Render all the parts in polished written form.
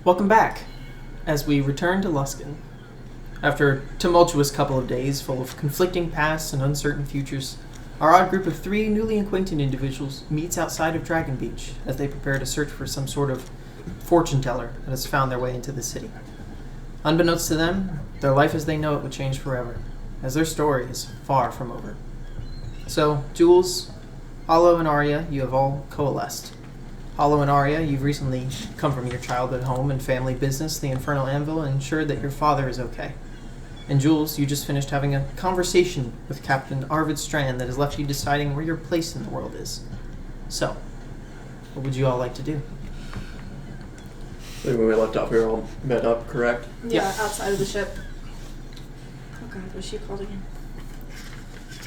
Welcome back, as we return to Luskin. After a tumultuous couple of days full of conflicting pasts and uncertain futures, our odd group of 3 newly acquainted individuals meets outside of Dragon Beach as they prepare to search for some sort of fortune teller that has found their way into the city. Unbeknownst to them, their life as they know it would change forever, as their story is far from over. So, Jules, Hollow, and Arya, you have all coalesced. Hollow and Arya, you've recently come from your childhood home and family business, the Infernal Anvil, and ensured that your father is okay. And Jules, you just finished having a conversation with Captain Arvid Strand that has left you deciding where your place in the world is. So, what would you all like to do? When we left off, we were all met up, correct? Yeah, outside of the ship. Oh god, what was she called again?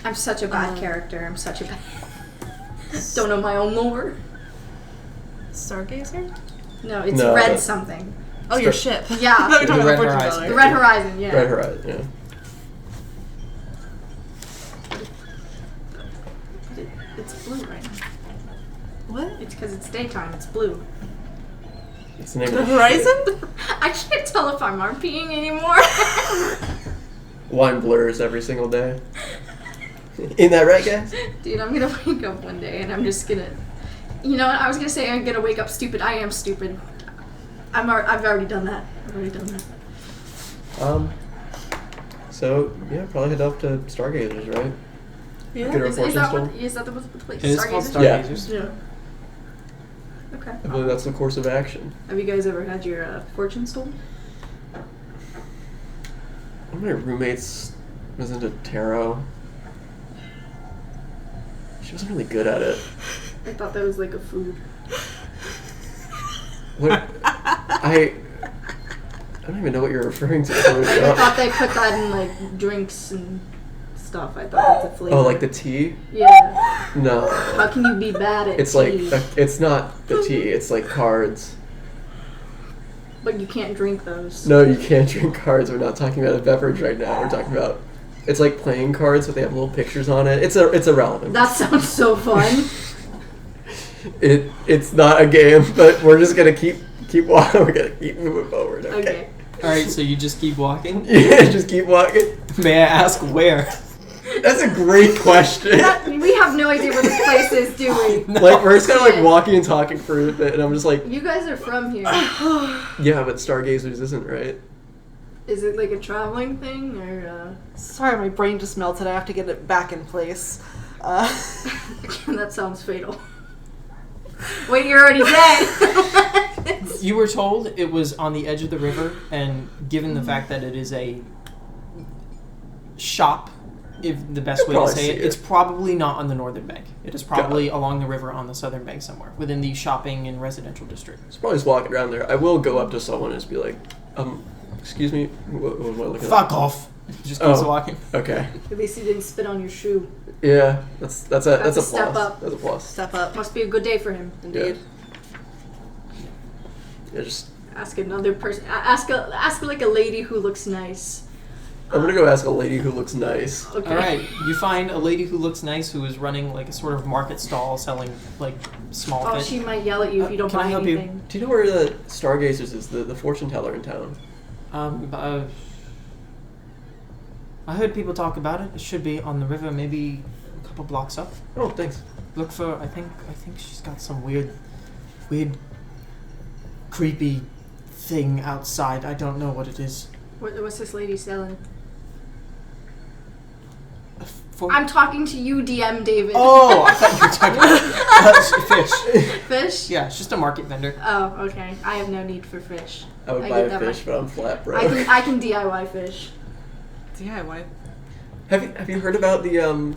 I'm such a bad character. I'm such a bad... Don't know my own lore. Stargazer? No, it's Red something. Oh, your ship. Yeah. I thought you were talking The about Red Fortune Horizon. Teller. The Red Horizon, yeah. Red Horizon, yeah. It's blue right now. What? It's because it's daytime. It's blue. It's the name The of the Horizon? I can't tell if I'm RPing anymore. Wine blurs every single day. Ain't that right, guys? Dude, I'm gonna wake up one day and I'm just gonna... You know what? I was gonna say I'm gonna wake up stupid. I am stupid. I've already done that. So, yeah, probably head up to Stargazers, right? Yeah. Get our Is fortune that stone. what? Is that the place? It is called Stargazers? Stargazers. Yeah. Okay. I believe that's the course of action. Have you guys ever had your fortune stolen? One of my roommates was into tarot. She wasn't really good at it. I thought that was like a food. What? I don't even know what you're referring to. I thought they put that in like drinks and stuff. I thought that's a flavor. Oh, like the tea? Yeah. No. How can you be bad at It's tea? like, it's not the tea, it's like cards. But you can't drink those. No, you can't drink cards. We're not talking about a beverage right now. We're talking about, it's like playing cards, but they have little pictures on it. It's irrelevant. That sounds so fun. It's not a game, but we're just gonna keep walking. We're gonna keep moving forward. Okay. Alright, so you just keep walking? Yeah, just keep walking. May I ask where? That's a great question. We have no idea where this place is, do we? No. Like we're just kind of like walking and talking for a bit, and I'm just like, You guys are from here. yeah, but Stargazers isn't right. Is it like a traveling thing or? Sorry, my brain just melted. I have to get it back in place. That sounds fatal. Wait, you're already dead. You were told it was on the edge of the river, and given the fact that it is a shop, if the best way to probably say it, see it. it's probably not on the northern bank. It is probably along the river on the southern bank somewhere, within the shopping and residential district. It's probably just walking around there. I will go up to someone and just be like, excuse me, what am I looking Fuck off! Just keeps walking. Okay. At least you didn't spit on your shoe. Yeah, that's a a plus. step up. That's a plus. Step up. Must be a good day for him. Indeed. Yeah, just Ask another person. Ask like a lady who looks nice. I'm gonna go ask a lady who looks nice. Okay. Alright, you find a lady who looks nice who is running like a sort of market stall selling like small Oh, fish. she might yell at you if you don't Can I buy help you? anything. Do you know where the Stargazers is? The fortune teller in town. I heard people talk about it. It should be on the river, maybe a couple blocks up. Oh, thanks. Look for. I think she's got some weird, creepy thing outside. I don't know what it is. What's this lady selling? For... I'm talking to you, DM David. Oh, I thought you were talking fish. Fish? Yeah, it's just a market vendor. Oh, okay. I have no need for fish. I would I buy get a that fish, much. but I'm flat broke. I can DIY fish. DIY. Have you heard about the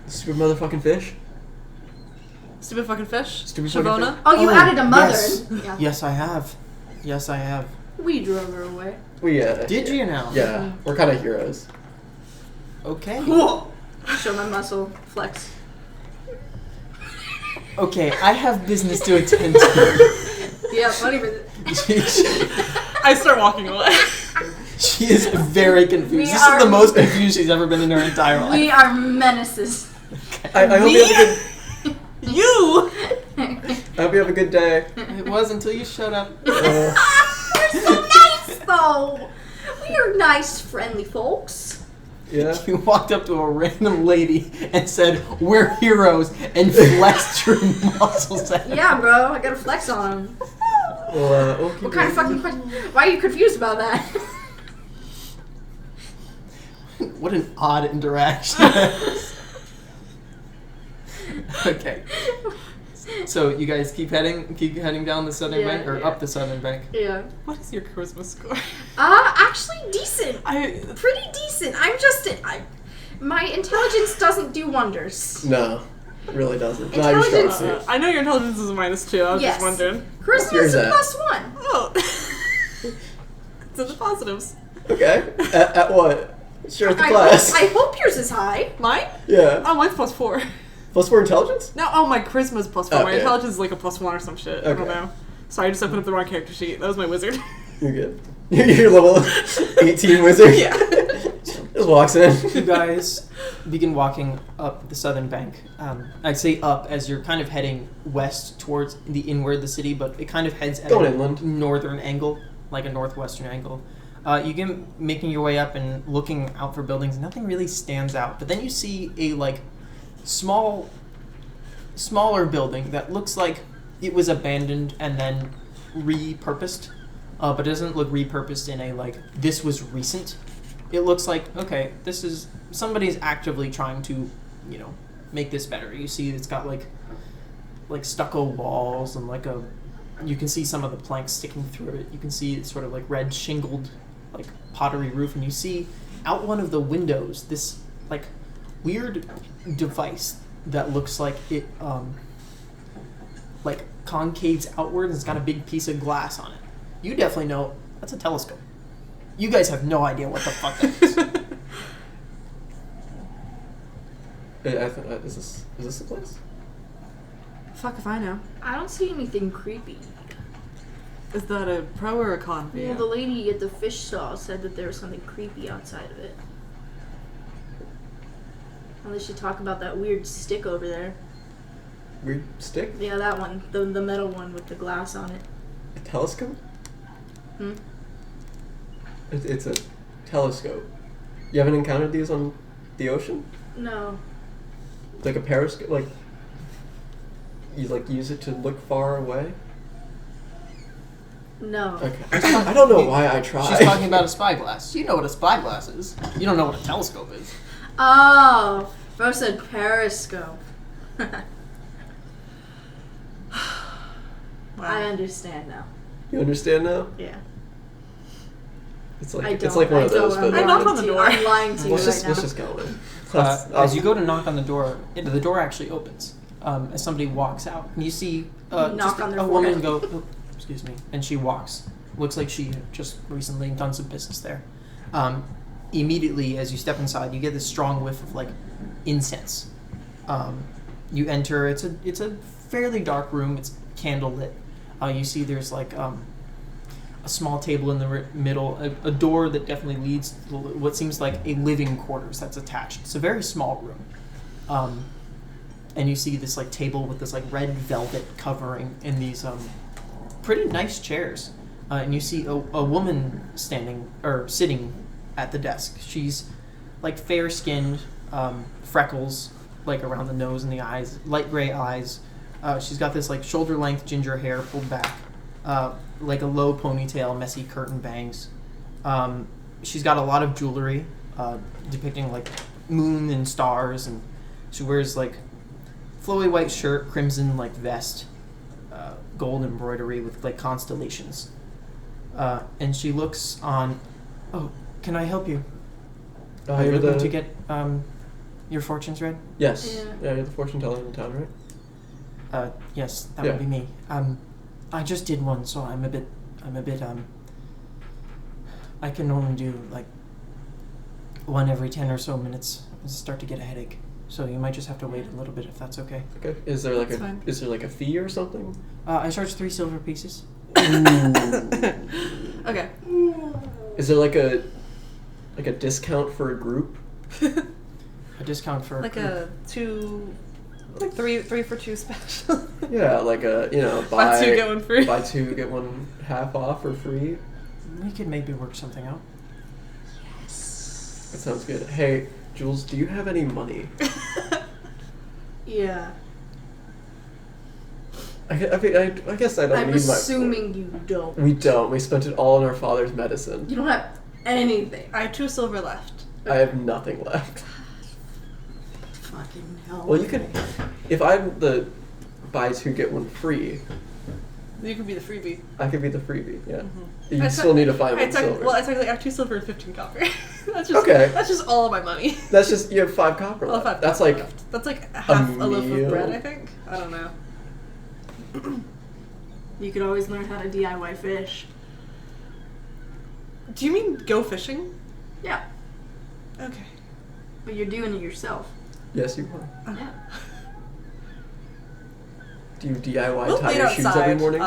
stupid motherfucking fish? Stupid fucking fish? Stupid fucking Shavona? fish? Oh, you added a mother. Yes. Yeah. Yes, I have. Yes, I have. We drove her away. We Did you now? Yeah, we're kind of heroes. Okay. Cool. Show my muscle. Flex. Okay, I have business to attend to. Yeah, funny for I start walking away. She is very confused. We This is are- the most confused she's ever been in her entire life. We are menaces. I hope you have a good. You! I hope you have a good day. It was until you showed up. We're so nice, though. We are nice, friendly folks. Yeah. You walked up to a random lady and said, "We're heroes," and flexed your muscles at her. Yeah, bro. I gotta flex on them. Well, okay. What kind of fucking question? Why are you confused about that? What an odd interaction. Okay. So you guys keep heading down the southern Yeah, bank or yeah. up the southern bank. Yeah. What is your charisma score? Actually decent. I Pretty decent. My intelligence doesn't do wonders. No, it really doesn't. Not your strong Intelligence- suit. I know your intelligence is a -2. I was Yes. just wondering. Charisma yours is a at? +1. Oh. It's in the positives. Okay. At what? Sure, at the I class. hope yours is high. Mine? Yeah. Oh, mine's +4. +4 intelligence? No, my charisma's +4. Oh, my yeah. intelligence is like a +1 or some shit. I don't Okay. know. Sorry, I just opened up the wrong character sheet. That was my wizard. You're good. You're level 18 wizard. Yeah. Just walks in. You guys begin walking up the southern bank. I'd say up as you're kind of heading west towards the inward of the city, but it kind of heads at Going a inland. northern angle, like a northwestern angle. You get making your way up and looking out for buildings. Nothing really stands out, but then you see a smaller building that looks like it was abandoned and then repurposed, but it doesn't look repurposed in a this was recent. It looks like, okay, this is somebody's actively trying to, make this better. You see it's got like stucco walls and you can see some of the planks sticking through it. You can see it's sort of red shingled pottery roof, and you see out one of the windows this weird device that looks like it concaves outward and it's got a big piece of glass on it. You definitely know that's a telescope. You guys have no idea what the fuck that is. Is this the place? Fuck if I know. I don't see anything creepy. Is that a pro or a con for you? Well, the lady at the fish stall said that there was something creepy outside of it. Unless you talk about that weird stick over there. Weird stick? Yeah, that one. The metal one with the glass on it. A telescope? Hmm? It's a telescope. You haven't encountered these on the ocean? No. Like a periscope? You use it to look far away? No. Okay. I don't know why I tried. She's talking about a spyglass. You know what a spyglass is. You don't know what a telescope is. Oh, Bro said periscope. I understand now. You understand now? Yeah. It's I like don't. it's like one of those. I'm But I knock on the door. I'm lying to you let's right just now. go in. As you go to knock on the door, the door actually opens. As somebody walks out, and you see Knock just on their a woman forehead. go, "Oh, excuse me," and she walks. Looks like she had just recently done some business there. Immediately, as you step inside, you get this strong whiff of incense. You enter. It's a fairly dark room. It's candlelit. You see there's a small table in the middle, a door that definitely leads to what seems like a living quarters that's attached. It's a very small room. And you see this table with this red velvet covering and these pretty nice chairs. And you see a woman sitting at the desk. She's fair skinned, freckles around the nose and the eyes, light gray eyes. She's got this shoulder length ginger hair pulled back, a low ponytail, messy curtain bangs. She's got a lot of jewelry depicting moon and stars, and she wears flowy white shirt, crimson vest, gold embroidery with constellations. And she looks on. Oh, can I help you? Are you You're looking the to get your fortunes read? yes. Yeah. You're the fortune teller in town, right? Yes, that Yeah. would be me. I just did one, so I'm a bit I can only do one every 10 or so minutes. I start to get a headache, so you might just have to wait a little bit if that's okay. Okay. Is there That's fine. a fee or something? I charge 3 silver pieces. Okay. Is there a discount for a group? A discount for Like a 2 Like three for two special. Yeah, like a Buy two, get one free. Buy two, get one half off or free. We could maybe work something out. That sounds good. Hey, Jules, do you have any money? Yeah. I guess I don't I'm need assuming you don't. We don't. We spent it all on our father's medicine. You don't have anything. I have 2 silver left. I have nothing left. Fucking hell. Well, you could, if I'm the buy two get one free, You could be the freebie. I could be the freebie. Yeah, Mm-hmm. you still need to find one silver. Well, I technically have 2 silver and 15 copper. That's just Okay. That's just all of my money. That's just you have 5 copper All left. 5 That's copper like left. That's like half a loaf meal. of bread, I think. I don't know. You could always learn how to DIY fish. Do you mean go fishing? Yeah, Okay. but you're doing it yourself. yes, you are. Yeah. Do you DIY We'll tie wait your shoes every outside. morning?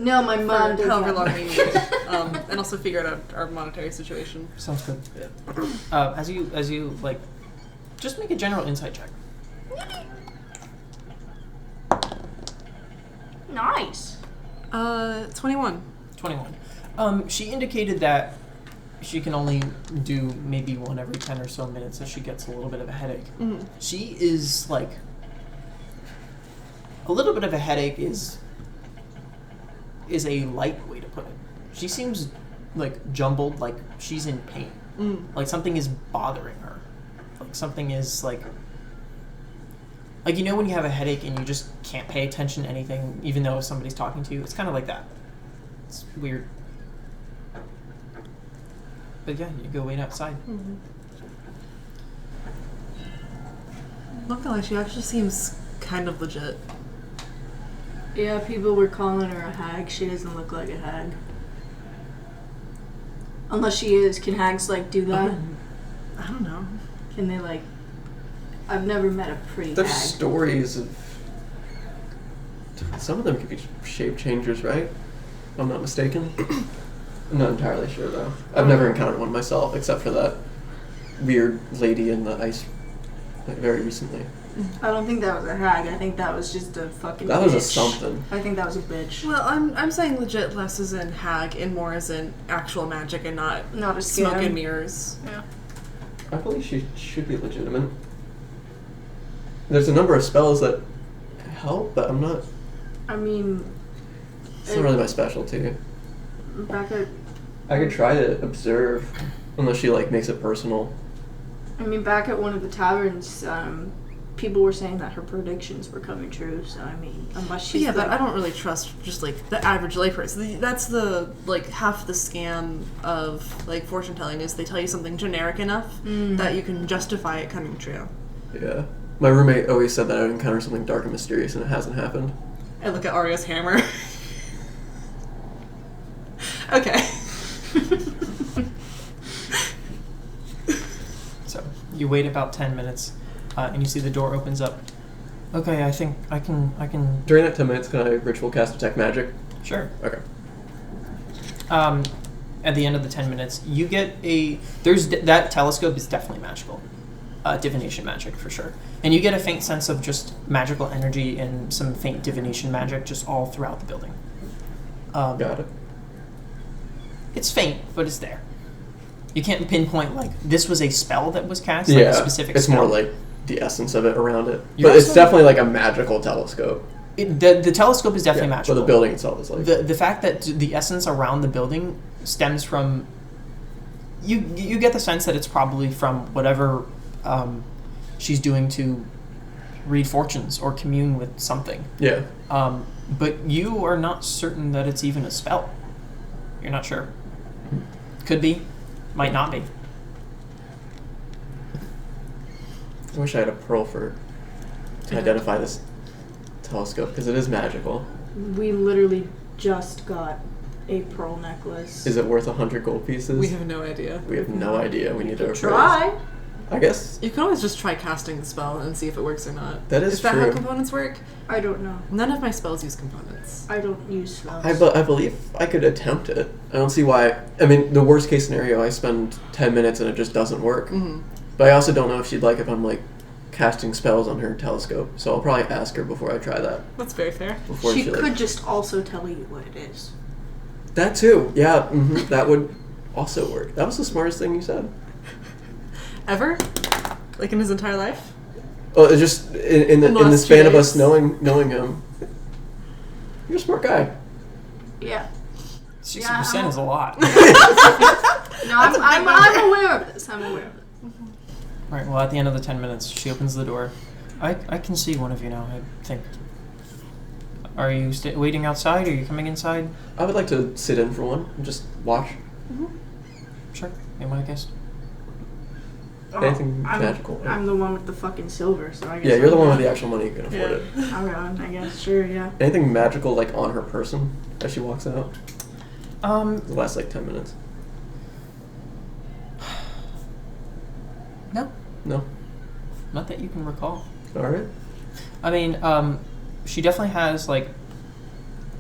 No, my mom For does however that. long we need, and also figure out our monetary situation. Sounds good. Yeah. As you like, just make a general insight check. Nice. 21. 21. She indicated that she can only do maybe one every 10 or so minutes as she gets a little bit of a headache. Mm-hmm. She is like, a little bit of a headache is a light way to put it. She seems like jumbled, like she's in pain. Like something is bothering her. Like something is like you know when you have a headache and you just can't pay attention to anything even though somebody's talking to you? It's kind of like that. It's weird. But yeah, you go wait outside. Mm-hmm. Not gonna lie, she actually seems kind of legit. Yeah, people were calling her a hag. She doesn't look like a hag. Unless she is. Can hags, do that? I don't know. Can they, I've never met a pretty There's hag. stories of some of them could be shape changers, right? If I'm not mistaken. I'm not entirely sure though. I've never encountered one myself, except for that weird lady in the ice, very recently. I don't think that was a hag. I think that was just a fucking That bitch. was a something. I think that was a bitch. Well, I'm saying legit less as in hag and more as in actual magic and not Not a smoke scam. and mirrors. Yeah. I believe she should be legitimate. There's a number of spells that help, but I'm not. I mean, It's not really my specialty. back at I could try to observe, unless she makes it personal. back at one of the taverns, people were saying that her predictions were coming true. So unless she's Yeah, but I don't really trust just the average layperson. That's the half the scam of fortune telling is they tell you something generic enough that you can justify it coming true. Yeah. My roommate always said that I would encounter something dark and mysterious, and it hasn't happened. I look at Arya's hammer. Okay. So you wait about 10 minutes, and you see the door opens up. Okay, I think I can. During that 10 minutes, can I ritual cast detect magic? Sure. Okay. At the end of the 10 minutes, you get that telescope is definitely magical. Divination magic for sure. And you get a faint sense of just magical energy and some faint divination magic just all throughout the building. Got it. It's faint, but it's there. You can't pinpoint this was a spell that was cast, Yeah, a specific it's spell. more the essence of it around it. You're But it's also- definitely a magical telescope. The telescope is definitely magical. But the building itself is The fact that the essence around the building stems from you get the sense that it's probably from whatever she's doing to read fortunes or commune with something. Yeah. But you are not certain that it's even a spell. You're not sure. Could be, might not be. I wish I had a pearl to identify this telescope, because it is magical. We literally just got a pearl necklace. Is it worth 100 gold pieces? We have no idea. We have no idea. We need to Try. I guess You can always just try casting the spell and see if it works or not. that is Is that true. how components work? I don't know. None of my spells use components. I don't use spells. I believe I could attempt it. I don't see why. The worst case scenario, I spend 10 minutes and it just doesn't work. Mm-hmm. But I also don't know if she'd like if I'm casting spells on her telescope, so I'll probably ask her before I try that. That's very fair. Before She could like, just also tell you what it is. that too. Yeah, that would also work. That was the smartest thing you said. Ever? Like in his entire life? Oh, it's just in the last span 2 of us days. knowing him. You're a smart guy. Yeah. 60% is a lot. No, I'm aware of this. I'm aware of it. Right, well, at the end of the 10 minutes, she opens the door. I can see one of you now, I think. Are you waiting outside? Are you coming inside? I would like to sit in for one and just watch. Sure, be my guest. Anything magical. I'm the one with the fucking silver, so I guess. Yeah, you're the one with the the actual money. You can afford it. I'm on, I guess. Sure, yeah. Anything magical, like, on her person as she walks out? The last, 10 minutes. No. No? Not that you can recall. Alright. I mean, she definitely has,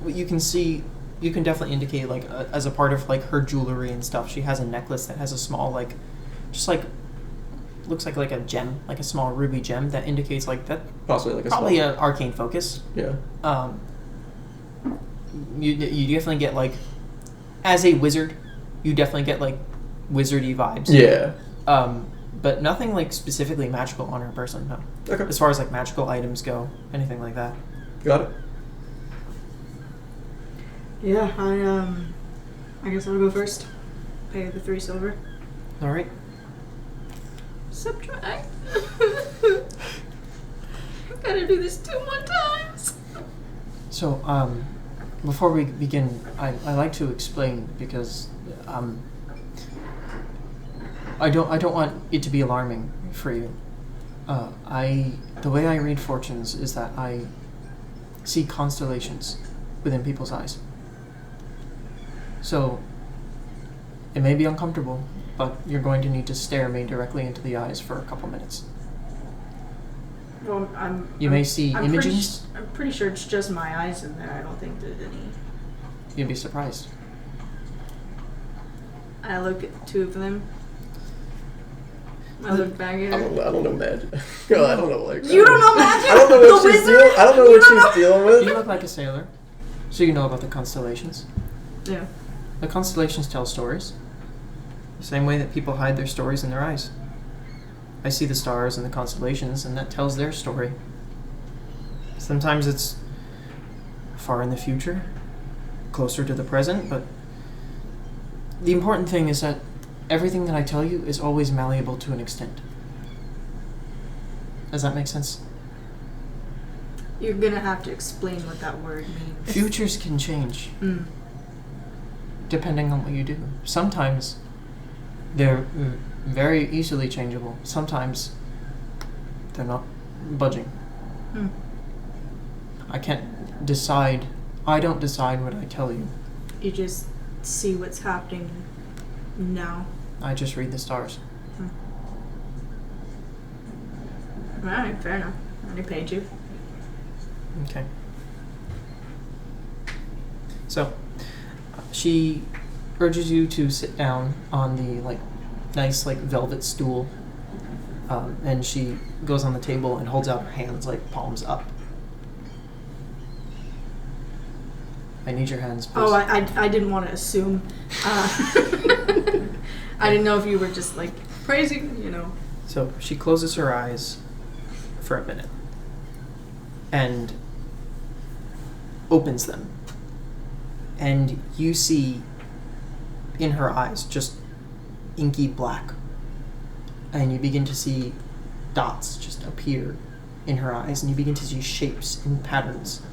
you can see, you can definitely indicate, as a part of, her jewelry and stuff, she has a necklace that has a small, looks like a gem, like a small ruby gem that indicates, that Possibly, like a probably spell. an arcane focus. Yeah. You definitely get, as a wizard, you definitely get, wizardy vibes. Yeah. But nothing, specifically magical on her person, no. Okay. As far as, magical items go, anything like that. Got it. Yeah, I guess I'll go first. Pay the 3 silver. All right. Subtract. Gotta do this 2 more times. So, before we begin, I like to explain because I don't want it to be alarming for you. The way I read fortunes is that I see constellations within people's eyes. So, it may be uncomfortable, but you're going to need to stare me directly into the eyes for a couple minutes. Well, You may see I'm images. I'm pretty sure it's just my eyes in there. I don't think there's any. You'd be surprised. I look at 2 of them. I look back at I her. don't know magic. No, I don't know, You don't know magic? I don't know what The she's wizard? dealing. I don't know You what don't she's know? dealing You with. look like a sailor, so you know about the constellations. Yeah. The constellations tell stories, the same way that people hide their stories in their eyes. I see the stars and the constellations, and that tells their story. Sometimes it's far in the future, closer to the present, but the important thing is that everything that I tell you is always malleable to an extent. Does that make sense? You're gonna have to explain what that word means. Futures can change, depending on what you do. Sometimes they're very easily changeable. Sometimes they're not budging. I can't decide. I don't decide what I tell you. You just see what's happening now. I just read the stars. Alright, fair enough. I already paid you. Okay. So, she urges you to sit down on the nice velvet stool, and she goes on the table and holds out her hands palms up. I need your hands, please. Oh, I didn't want to assume. I didn't know if you were just praising, So she closes her eyes for a minute and opens them, and you see in her eyes just inky black, and you begin to see dots just appear in her eyes, and you begin to see shapes and patterns.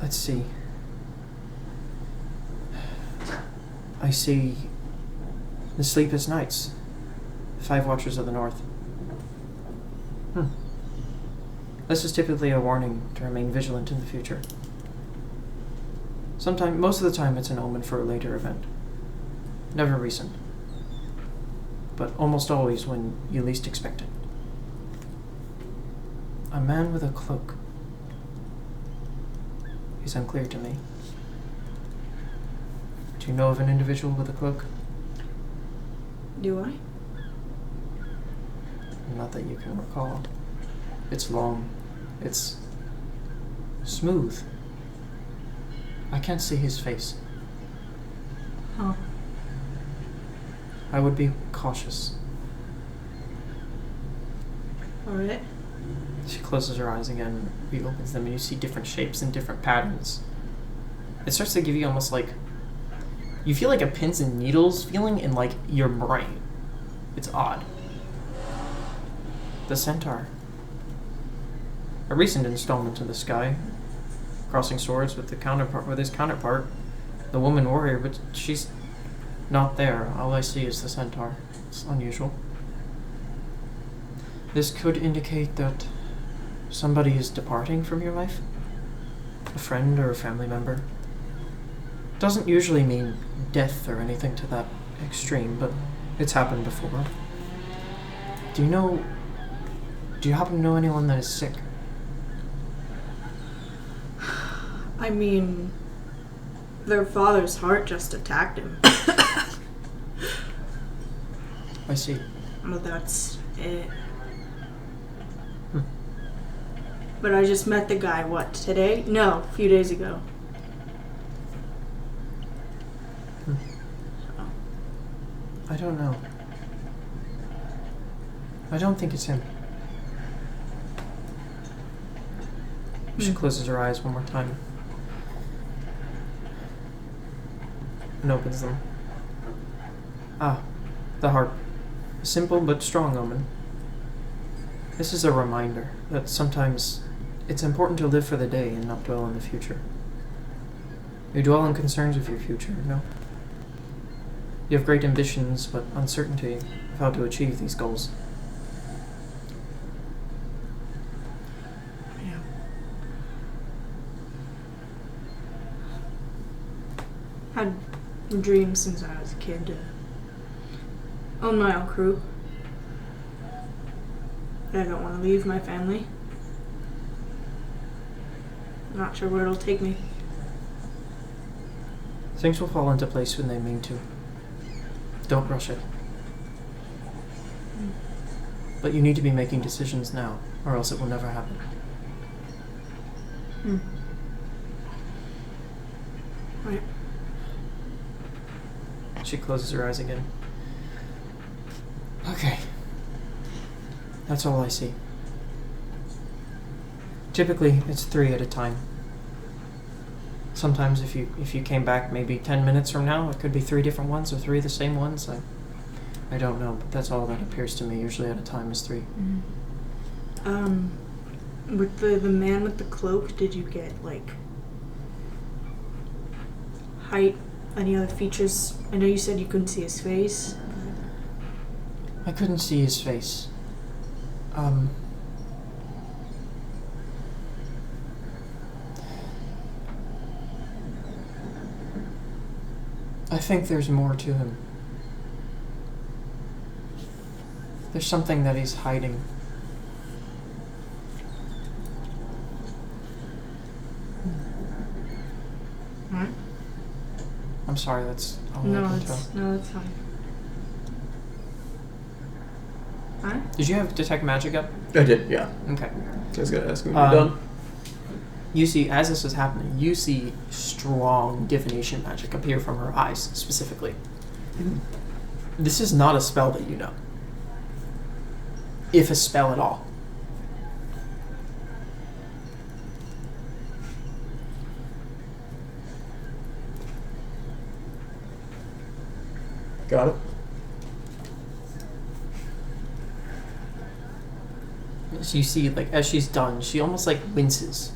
Let's see. I see the sleepless nights, the 5 Watchers of the North. This is typically a warning to remain vigilant in the future. Most of the time, it's an omen for a later event. Never recent, but almost always when you least expect it. A man with a cloak. He's unclear to me. Do you know of an individual with a cloak? Do I? not that you can recall. It's long. It's smooth. I can't see his face. Huh. I would be cautious. Alright. She closes her eyes again, reopens them, and you see different shapes and different patterns. It starts to give you almost like... You feel like a pins and needles feeling in, like, your brain. It's odd. The centaur. A recent installment to the sky. Crossing swords with his counterpart. The woman warrior, but she's not there. All I see is the centaur. It's unusual. This could indicate that somebody is departing from your life. A friend or a family member. Doesn't usually mean death or anything to that extreme, but it's happened before. Do you happen to know anyone that is sick? I mean, their father's heart just attacked him. I see. But that's it. But I just met the guy, what, today? No, a few days ago. I don't know. I don't think it's him. She closes her eyes one more time. And opens them. Ah, the harp. A simple but strong omen. This is a reminder that sometimes it's important to live for the day and not dwell on the future. You dwell on concerns of your future, no? You have great ambitions, but uncertainty of how to achieve these goals. Yeah. Had dreams since I was a kid to own my own crew. But I don't want to leave my family. I'm not sure where it'll take me. Things will fall into place when they mean to. Don't rush it. But you need to be making decisions now, or else it will never happen. Right. She closes her eyes again. Okay. That's all I see. Typically, it's 3 at a time. Sometimes if you came back maybe 10 minutes from now, it could be 3 different ones or 3 of the same ones. I don't know, but that's all that appears to me. Usually at a time is 3. With the man with the cloak, did you get, like, height, any other features? I know you said you couldn't see his face. I couldn't see his face. I think there's more to him. There's something that he's hiding. Huh? I'm sorry, that's all I can tell. No, that's fine. Huh? Did you have detect magic up? I did, yeah. Okay. I was gonna ask when you're done. You see, as this is happening, you see strong divination magic appear from her eyes, specifically. This is not a spell that you know. If a spell at all. Got it. So you see, like, as she's done, she almost, like, winces.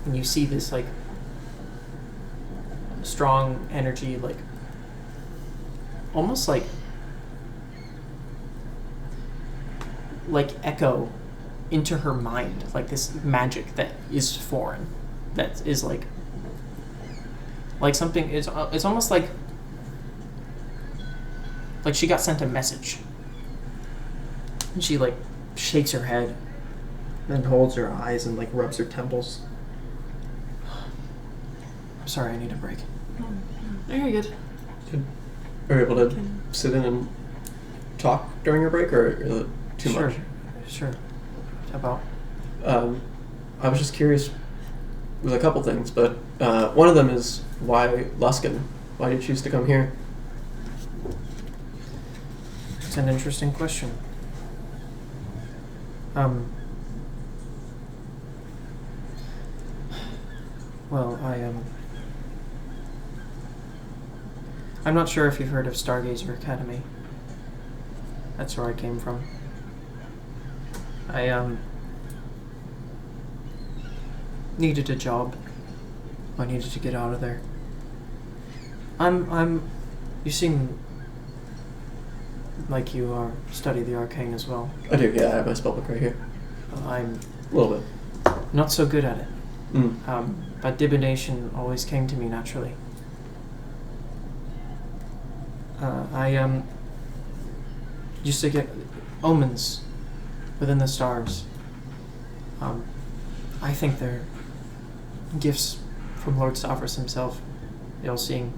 And you see this, like, strong energy, like, almost like echo into her mind, like this magic that is foreign, that is like something. It's almost like she got sent a message, and she like shakes her head, then holds her eyes and like rubs her temples. I'm sorry, I need a break. Very good. Are you able to sit in and talk during your break, or is it too Sure. much? Sure. How about? I was just curious with a couple things, but one of them is why Luskin? Why did you choose to come here? It's an interesting question. Well, I'm not sure if you've heard of Stargazer Academy. That's where I came from. I needed a job. I needed to get out of there. You seem like you study the arcane as well. I do, yeah, I have my spellbook right here. I'm A little bit. not so good at it. Mm. But divination always came to me naturally. I used to get omens within the stars. I think they're gifts from Lord Stavros himself, the all-seeing.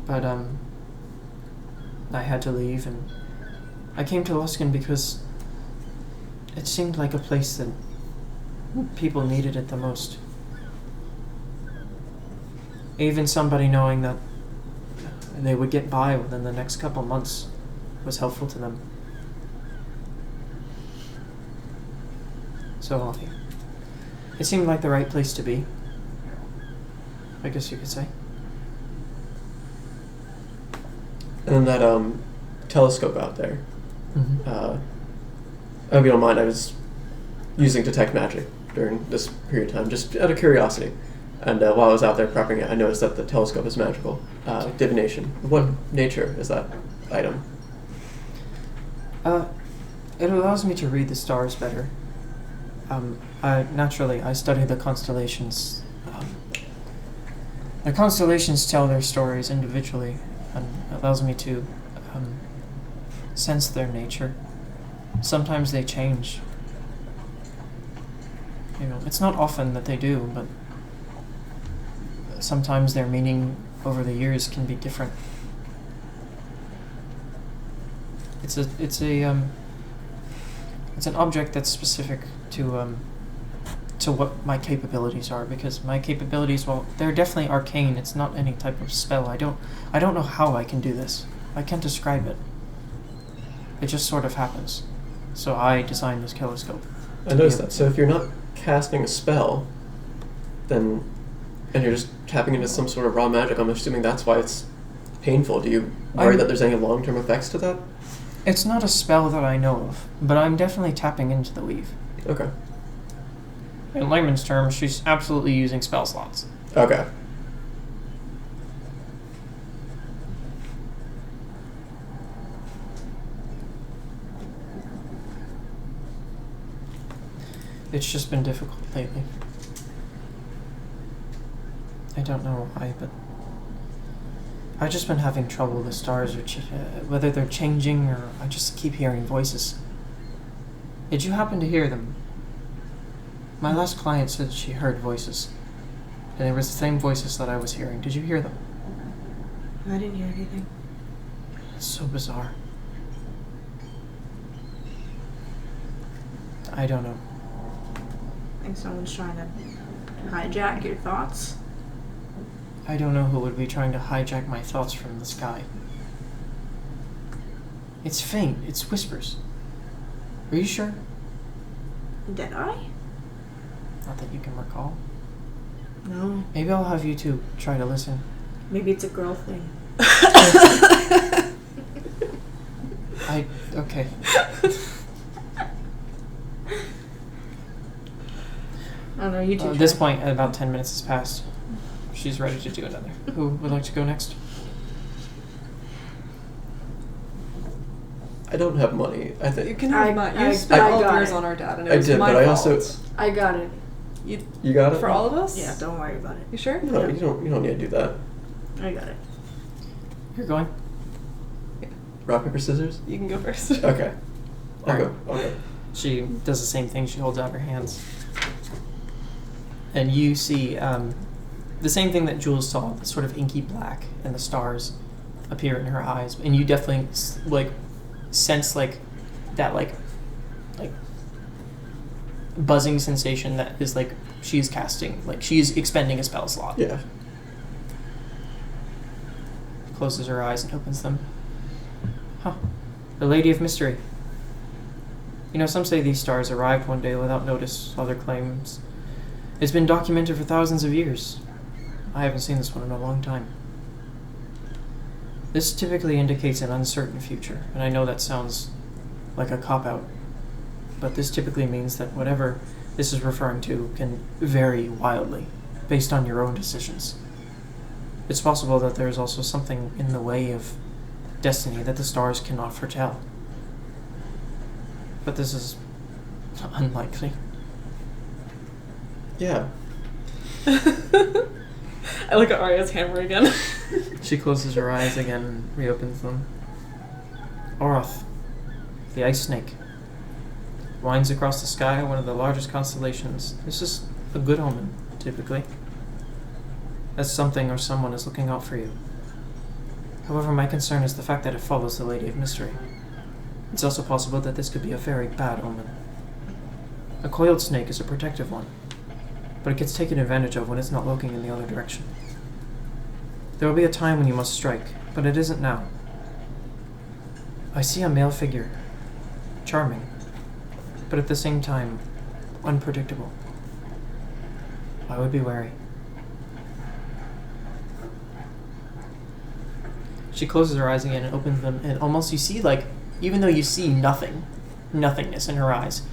But I had to leave, and I came to Luskin because it seemed like a place that people needed it the most. Even somebody knowing that they would get by within the next couple months was helpful to them. So it seemed like the right place to be, I guess you could say. And then that telescope out there. Mm-hmm. I hope you don't mind, I was using detect magic during this period of time, just out of curiosity. And while I was out there prepping it, I noticed that the telescope is magical. Divination. What nature is that item? It allows me to read the stars better. I study the constellations. The constellations tell their stories individually, and allows me to sense their nature. Sometimes they change. It's not often that they do, but sometimes their meaning over the years can be different. It's an object that's specific to what my capabilities are, because my capabilities, well, they're definitely arcane. It's not any type of spell. I don't know how I can do this. I can't describe it. It just sort of happens. So I designed this telescope. I noticed that. So if you're not casting a spell, and you're just tapping into some sort of raw magic, I'm assuming that's why it's painful. Do you worry that there's any long-term effects to that? It's not a spell that I know of, but I'm definitely tapping into the weave. Okay. In layman's terms, she's absolutely using spell slots. Okay. It's just been difficult lately. I don't know why, but I've just been having trouble. The stars are whether they're changing, or I just keep hearing voices. Did you happen to hear them? My last client said she heard voices, and it was the same voices that I was hearing. Did you hear them? I didn't hear anything. It's so bizarre. I don't know. I think someone's trying to hijack your thoughts. I don't know who would be trying to hijack my thoughts from the sky. It's faint. It's whispers. Are you sure? Did I? Not that you can recall. No. Maybe I'll have you two try to listen. Maybe it's a girl thing. Okay. I don't know, you two At this point, about 10 minutes has passed. She's ready to do another. Who would like to go next? I don't have money. I think You can have mine. You I spent all of got yours it. on our dad, and it I was did, my but I fault. also I got it. you got it For all of us? Yeah, don't worry about it. You sure? No, Yeah. you don't need to do that. I got it. You're going? Rock paper scissors. You can go first. Okay. I'll Alright. go. Okay. She does the same thing. She holds out her hands. And you see the same thing that Jules saw, the sort of inky black, and the stars appear in her eyes. And you definitely, sense like that like buzzing sensation that is like she's casting, like she's expending a spell slot. Yeah. Closes her eyes and opens them. Huh. The Lady of Mystery. You know, some say these stars arrived one day without notice, other claims. It's been documented for thousands of years. I haven't seen this one in a long time. This typically indicates an uncertain future, and I know that sounds like a cop-out, but this typically means that whatever this is referring to can vary wildly, based on your own decisions. It's possible that there's also something in the way of destiny that the stars cannot foretell. But this is unlikely. Yeah. I look at Arya's hammer again. She closes her eyes again and reopens them. Oroth, the ice snake, winds across the sky, one of the largest constellations. This is a good omen, typically. As something or someone is looking out for you. However, my concern is the fact that it follows the Lady of Mystery. It's also possible that this could be a very bad omen. A coiled snake is a protective one, but it gets taken advantage of when it's not looking in the other direction. There will be a time when you must strike, but it isn't now. I see a male figure. Charming, but at the same time, unpredictable. I would be wary. She closes her eyes again and opens them, and almost you see, like, even though you see nothingness in her eyes,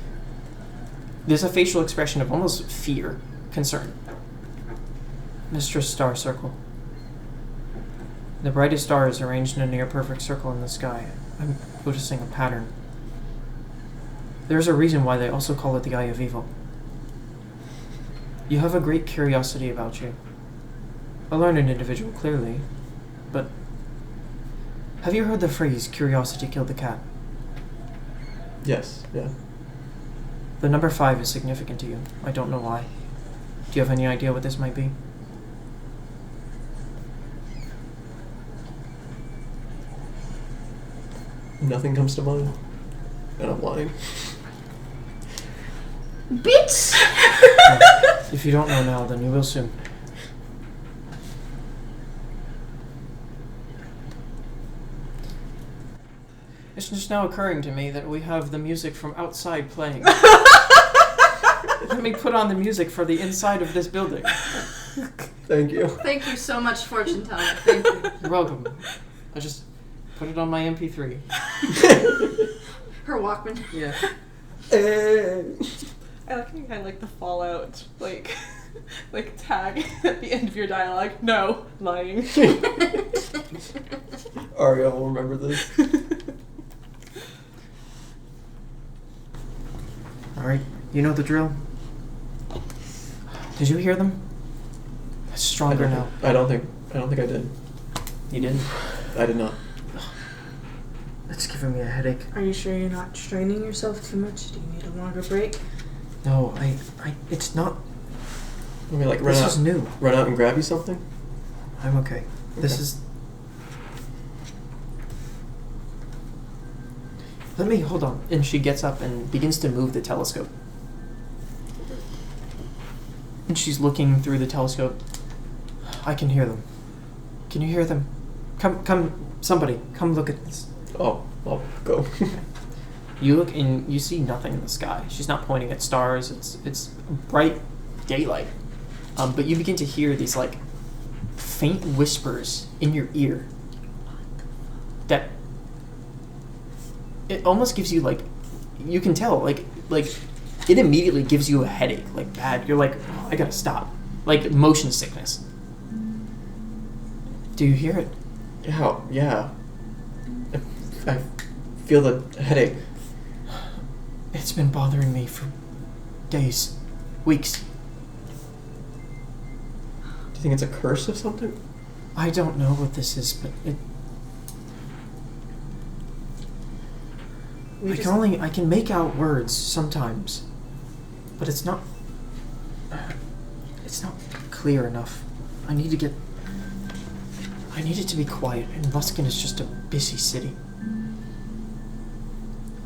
there's a facial expression of almost fear, concern. Mistress Star Circle. The brightest star is arranged in a near-perfect circle in the sky. I'm noticing a pattern. There's a reason why they also call it the Eye of Evil. You have a great curiosity about you. A learned individual, clearly, but have you heard the phrase, curiosity killed the cat? Yes, yeah. The number 5 is significant to you. I don't know why. Do you have any idea what this might be? Nothing comes to mind. And I'm lying. Bitch! If you don't know now, then you will soon. It's just now occurring to me that we have the music from outside playing. Let me put on the music for the inside of this building. Thank you. Thank you so much, fortune teller. Thank you. You're welcome. I just put it on my MP3. Her Walkman. Yeah. I like kind of like the Fallout, like tag at the end of your dialogue. No, lying. Arya will remember this. Alright, you know the drill. Did you hear them? It's stronger now. I don't think I did. You didn't? I did not. It's giving me a headache. Are you sure you're not straining yourself too much? Do you need a longer break? No, it's not. Let me like This is new. Run out and grab you something? I'm okay. This Okay. is. Let me, hold on. And she gets up and begins to move the telescope. And she's looking through the telescope. I can hear them. Can you hear them? Come, somebody, come look at this. Oh, I'll go. You look and you see nothing in the sky. She's not pointing at stars. It's bright daylight. But you begin to hear these like faint whispers in your ear that it almost gives you like, you can tell like it immediately gives you a headache, like bad. You're like, oh, I gotta stop. Like motion sickness. Do you hear it? Yeah. I feel the headache. It's been bothering me for days, weeks. Do you think it's a curse of something? I don't know what this is, but it. I can make out words sometimes, but it's not clear enough. I need it to be quiet, and Luskan is just a busy city.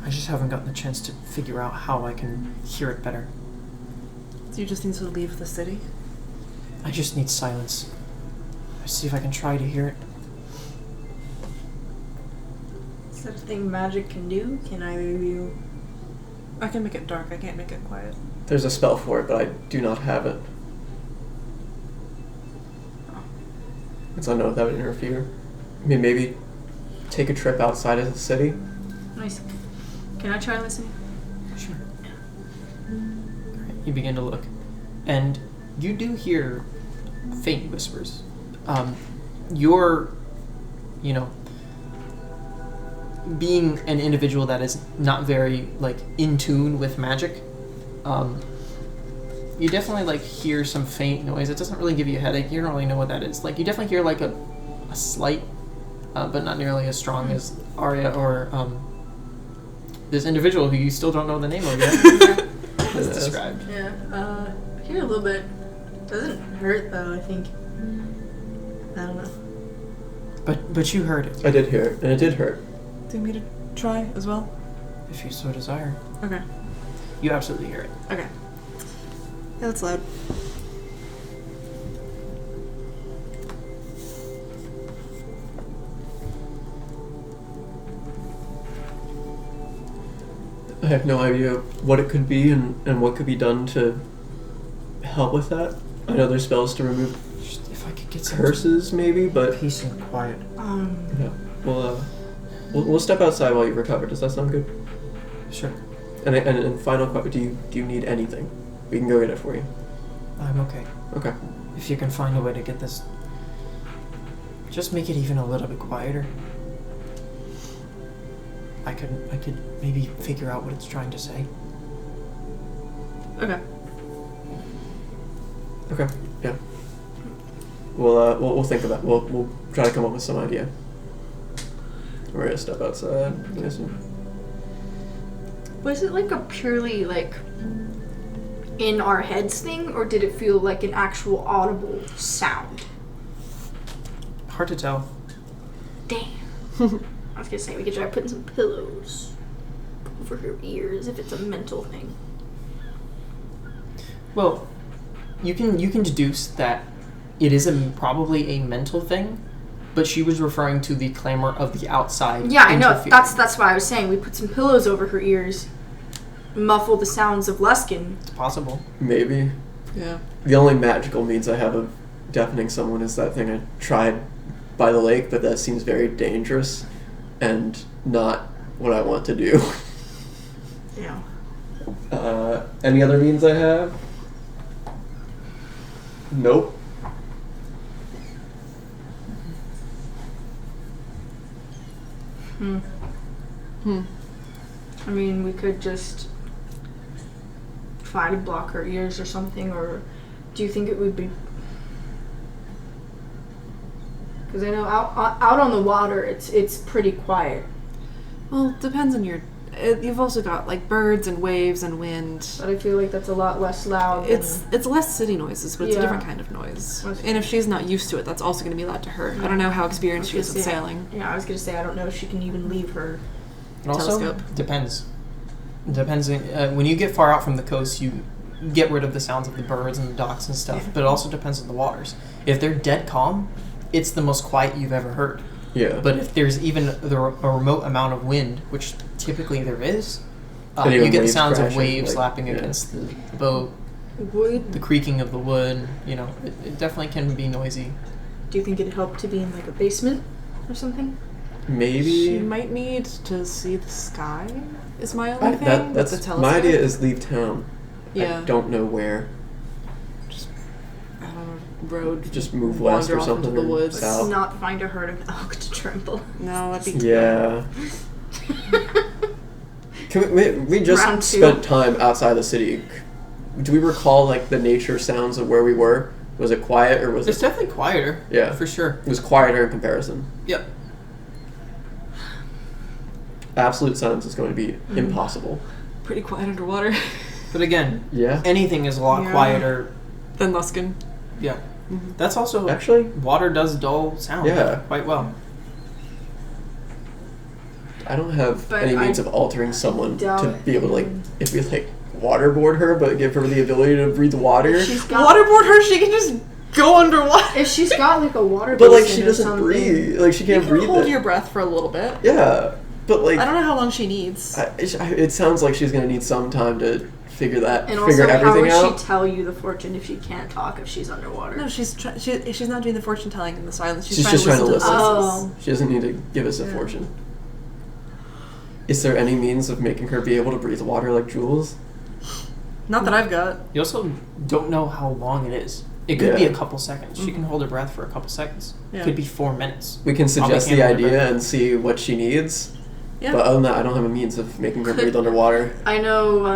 I just haven't gotten the chance to figure out how I can hear it better. So you just need to leave the city? I just need silence. Let's see if I can try to hear it. Is that a thing magic can do? Can either of you? I can make it dark. I can't make it quiet. There's a spell for it, but I do not have it. So I don't know if that would interfere. I mean, maybe take a trip outside of the city. Nice. Can I try listening? Sure. Great. You begin to look, and you do hear faint whispers. You're, being an individual that is not very in tune with magic. You definitely hear some faint noise. It doesn't really give you a headache. You don't really know what that is. You definitely hear a slight, but not nearly as strong as Arya or this individual who you still don't know the name of yet has described. Yeah. I hear a little bit. Doesn't hurt though. I think. I don't know. But you heard it. I did hear it, and it did hurt. Do you want me to try as well? If you so desire. Okay. You absolutely hear it. Okay. Yeah, that's loud. I have no idea what it could be and what could be done to help with that. I know there's spells to remove Just if I could get some curses, maybe, but peace and quiet. yeah. We'll step outside while you recover. Does that sound good? Sure. And final question: Do you need anything? We can go get it for you. I'm okay. Okay. If you can find a way to get this, just make it even a little bit quieter. I could maybe figure out what it's trying to say. Okay. Okay. Yeah. We'll think of that. We'll try to come up with some idea. We're gonna step outside. Listen. Was it a purely in our heads thing, or did it feel like an actual audible sound? Hard to tell. Damn. I was gonna say we could try putting some pillows over her ears if it's a mental thing. Well, you can deduce that it is probably a mental thing, but she was referring to the clamor of the outside. Yeah, I know. interfering. That's why I was saying we put some pillows over her ears, muffle the sounds of Luskin. It's possible. Maybe. Yeah. The only magical means I have of deafening someone is that thing I tried by the lake, but that seems very dangerous and not what I want to do. Yeah. Any other means I have? Nope. I mean, we could just try to block her ears or something, or do you think it would be... Because I know out on the water, it's pretty quiet. Well, it depends on your... You've also got birds and waves and wind. But I feel like that's a lot less loud. It's less city noises, but it's a Yeah. different kind of noise. That's And if she's not used to it, that's also going to be loud to her. I don't know how experienced she is with sailing. Yeah, I was gonna say I don't know if she can even leave her. It also Telescope. depends. When you get far out from the coast, you get rid of the sounds of the birds and the docks and stuff. Yeah. But it also depends on the waters. If they're dead calm, it's the most quiet you've ever heard. Yeah. But if there's even a remote amount of wind, which typically there is, And you even get the waves sounds of crashing, waves slapping against the boat, the creaking of the wood. It definitely can be noisy. Do you think it'd help to be in a basement or something? Maybe. She might need to see the sky, is my only thing. with That's the telescope. my idea is leave town. Yeah. I don't know where. I don't know, road. Just move west wander or off something. into the or woods. south. Not find a herd of elk to trample. No, that'd be Yeah. Can we just Round two. spent time outside the city. Do we recall the nature sounds of where we were? Was it quiet or was It's it? definitely quieter. Yeah. For sure. It was quieter in comparison. Yep. Absolute silence is going to be impossible. pretty quiet underwater. But again, Yeah. anything is a lot Yeah. quieter. Than Luskin. Yeah. That's also... Actually, Water does dull sound Yeah. quite well. I don't have But any I means of altering someone to don't- be able to, like, if we, like, waterboard her, but give her the ability to breathe water. If she's got, Waterboard her, she can just go underwater. if she's got like a water But, like, basin she or doesn't something, breathe. Like, she You can't can breathe hold it. your breath for a little bit. Yeah, but, like, I don't know how long she needs. it sounds like she's gonna need some time to figure And also, everything how would out. she tell you the fortune if she can't talk if she's underwater? No, she's not doing the fortune telling in the silence. She's just trying to listen. Oh. She doesn't need to give us a Yeah. fortune. Is there any means of making her be able to breathe water like Jules? Not that I've got. You also don't know how long it is. It could be Yeah. a couple seconds. She can hold her breath for a couple seconds. Yeah. It could be 4 minutes. We can suggest can't the hold her idea breath. and see what she needs. Yeah. But other than that, I don't have a means of making her breathe underwater. I know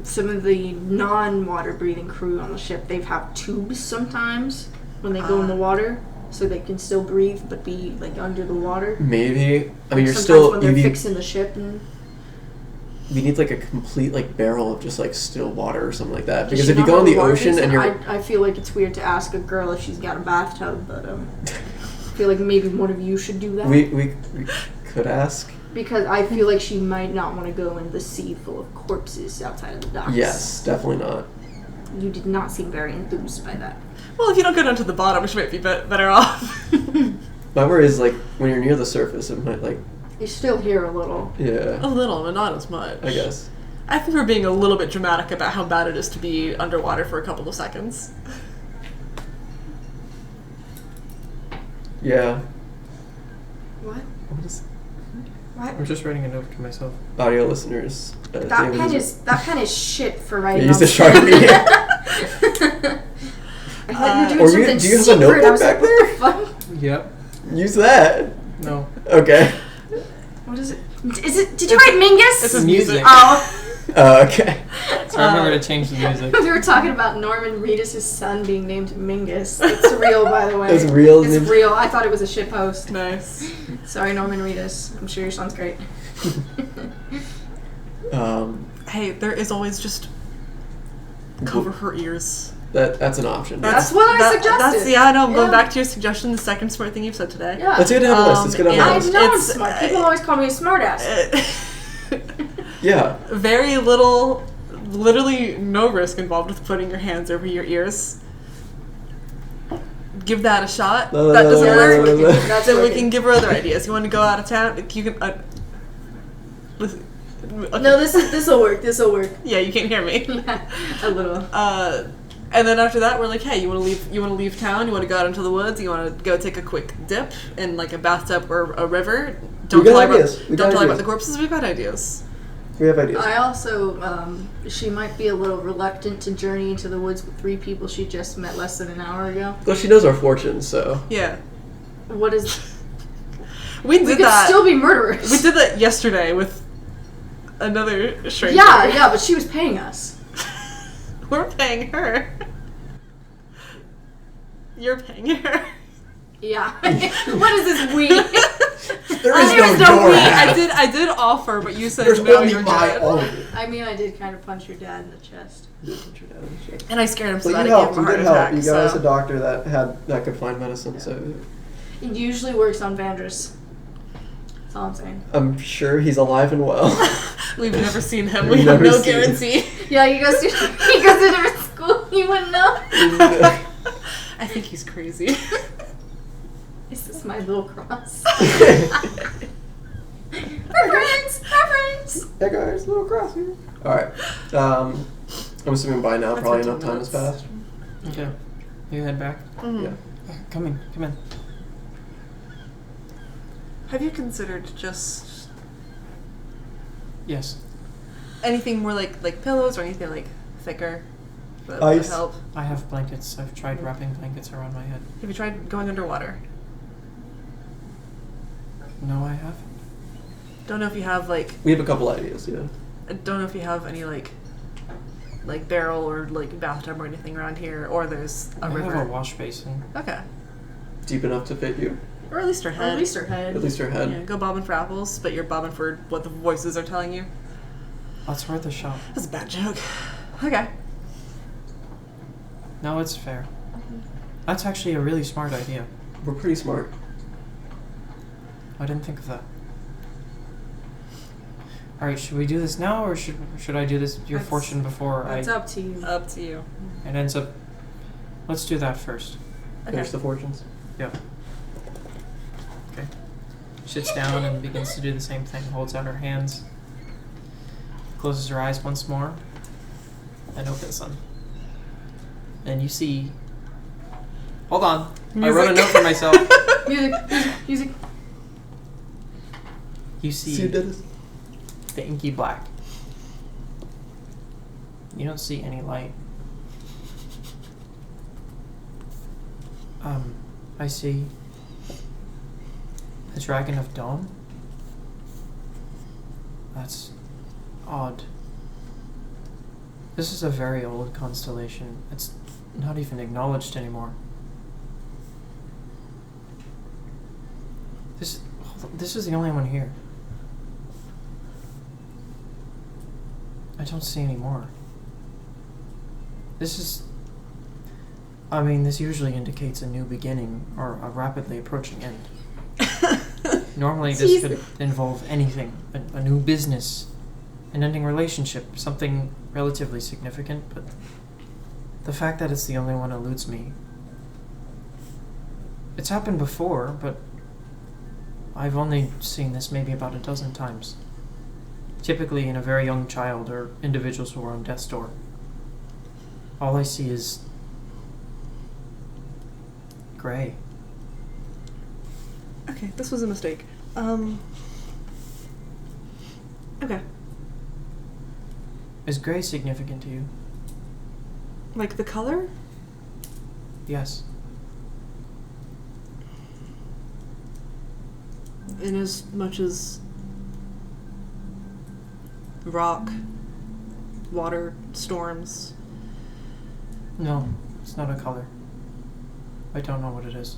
some of the non-water breathing crew on the ship, they have tubes sometimes when they go in the water, so they can still breathe but be like under the water. Maybe. I mean, you're Sometimes still. when You they're need, fixing the ship and we need like a complete like barrel of just like still water or something like that. Does Because she if you not go in have the a water ocean basin? and you're. I feel like it's weird to ask a girl if she's got a bathtub, but I feel like maybe one of you should do that. We could ask. Because I feel like she might not want to go in the sea full of corpses outside of the docks. Yes, definitely not. You did not seem very enthused by that. Well, if you don't go down to the bottom, she might be better off. My worry is like when you're near the surface, it might like You still hear a little. yeah. A little, but not as much. I guess. I think we're being a little bit dramatic about how bad it is to be underwater for a couple of seconds. Yeah. What? What is What? I'm just writing a note to myself. audio listeners? That David pen is shit for Yeah, writing. use on the Sharpie. I thought you Or were doing something do you have a secret. notebook I was back like, there? what the fuck? Yep. Use that. No. Okay. What is it? Is it? Did you write Mingus? This is Music. Oh. Okay. So I remember to change the music. We were talking about Norman Reedus' son being named Mingus. It's real, by the way. It's real? It's real. I thought it was a shit post. Nice. Sorry, Norman Reedus. I'm sure your son's great. Hey, there is always just cover her ears. That's an option. That's what I suggested. I know. I'm going Yeah. back to your suggestion. The second smart thing you've said today. Yeah. It's good to have a list. It's good to have a I list. know I'm It's- smart. People always call me a smartass. Yeah. Very little, literally no risk involved with putting your hands over your ears. Give that a shot. That doesn't work. That's Then we working. can give her other ideas. You want to go out of town? You can. Listen. Okay. No, this'll work. This'll work. Yeah, you can't hear me. A little. And then after that, we're like, hey, you want to leave? You want to leave town? You want to go out into the woods? You want to go take a quick dip in like a bathtub or a river? Don't got tell ideas. about We don't got tell ideas. about the corpses. We've got ideas. We have ideas. I also, she might be a little reluctant to journey into the woods with 3 people she just met less than an hour ago. Well, she knows our fortunes, so. Yeah, What is? we We did could that. still be murderers. We did that yesterday with another stranger. Yeah, but she was paying us. We're paying her. You're paying her. Yeah. What is this we? There There is no we. I did offer, but you said There's no. only You're my good. all of it. I mean, I did kind of punch your dad in the chest. And I scared him so Well, bad you I gave helped. him a You heart did help. attack. You got us so. a doctor that could find medicine, so. It usually works on Vandris. That's all I'm saying. I'm sure he's alive and well. We've never seen him. We've We have never no seen him. guarantee. Yeah, he goes to a different school. You wouldn't know. I think he's crazy. Is this my little cross? Reference. That guy's a little cross here. Alright. I'm assuming by now That's probably 15 enough time has minutes. passed. Okay. You head back. Mhm. Yeah. Come in. Come in. Have you considered just Yes. anything more like pillows or anything like thicker that would Ice. help? I have blankets. I've tried wrapping blankets around my head. Have you tried going underwater? No, I haven't. Don't know if you have like We have a couple ideas, yeah. I don't know if you have any like barrel or like bathtub or anything around here, or there's a I river. have a wash basin. Okay, Deep enough to fit you. or at least her Or head. at least her head. At least her head. Yeah, go bobbing for apples, but you're bobbing for what the voices are telling you. That's worth a shot. That's a bad joke. Okay. No, it's fair. That's actually a really smart idea. We're pretty smart. I didn't think of that. Alright, should we do this now, or should I do this your fortune before It's up to you. Up to you. It ends up... Let's do that first. Finish the fortunes. Yeah. Okay. Sits down and begins to do the same thing. Holds out her hands. Closes her eyes once more. And opens them. And you see... Hold on. I wrote a note for myself. Music. You see the inky black. You don't see any light. I see the Dragon of Dawn. That's odd. This is a very old constellation. It's not even acknowledged anymore. This is the only one here. I don't see any more. This usually indicates a new beginning or a rapidly approaching end. Normally this could involve anything. A new business, an ending relationship, something relatively significant, but the fact that it's the only one eludes me. It's happened before, but I've only seen this maybe about a dozen times. Typically in a very young child or individuals who are on death's door. All I see is gray. Okay, this was a mistake. Okay. Is gray significant to you? Like the color? Yes. In as much as rock, water, storms. No, it's not a color. I don't know what it is.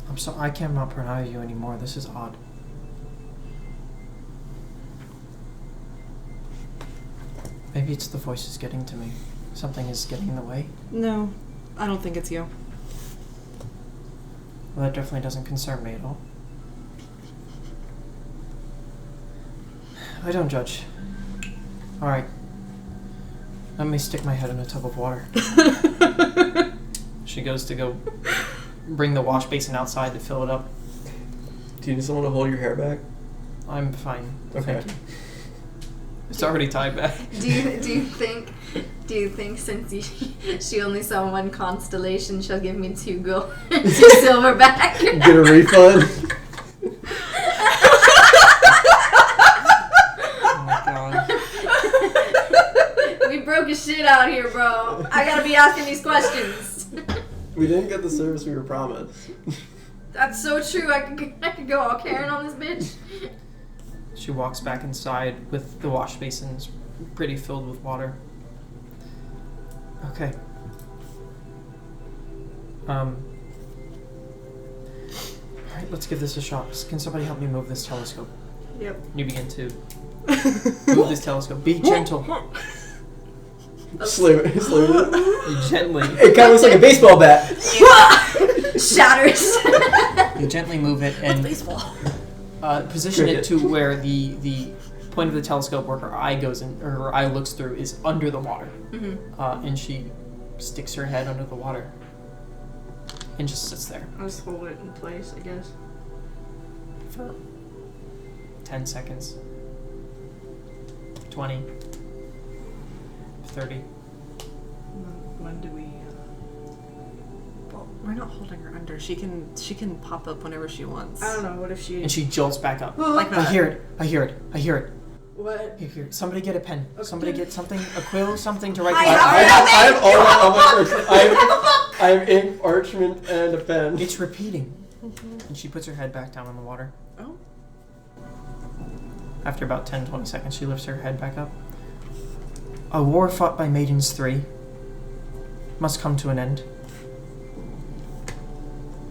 I'm sorry, I cannot pronounce you anymore. This is odd. Maybe it's the voices getting to me. Something is getting in the way. No, I don't think it's you. Well, that definitely doesn't concern me at all. I don't judge. Alright. Let me stick my head in a tub of water. She goes to go bring the wash basin outside to fill it up. Do you need someone to hold your hair back? I'm fine. Okay. Thank you. It's already tied back. Do you think since she only saw one constellation, she'll give me 2 gold, 2 silver back? Get a refund? Oh my god. We broke his shit out here, bro. I gotta be asking these questions. We didn't get the service we were promised. That's so true. I could go all Karen on this bitch. She walks back inside with the wash basins pretty filled with water. Okay. Alright, let's give this a shot. Can somebody help me move this telescope? Yep. You begin to move this telescope. Be gentle. Slam it. Gently. It kind of looks like a baseball bat. Shatters. You gently move it and Baseball. position it to where the point of the telescope where her eye goes in, or her eye looks through, is under the water. Mm-hmm. And she sticks her head under the water and just sits there I'll just hold it in place, I guess. for 10 seconds, 20, 30. When do we... Well, we're not holding her under. She can pop up whenever she wants. I don't know, what if she... And she jolts back up. Like I that. hear it. What? Here. Somebody get a pen. Somebody get something, a quill, something to write I down. I have all my words. I have ink, parchment, and a pen. It's repeating. And she puts her head back down on the water. Oh. After about 10-20 seconds, she lifts her head back up. A war fought by maidens 3 must come to an end.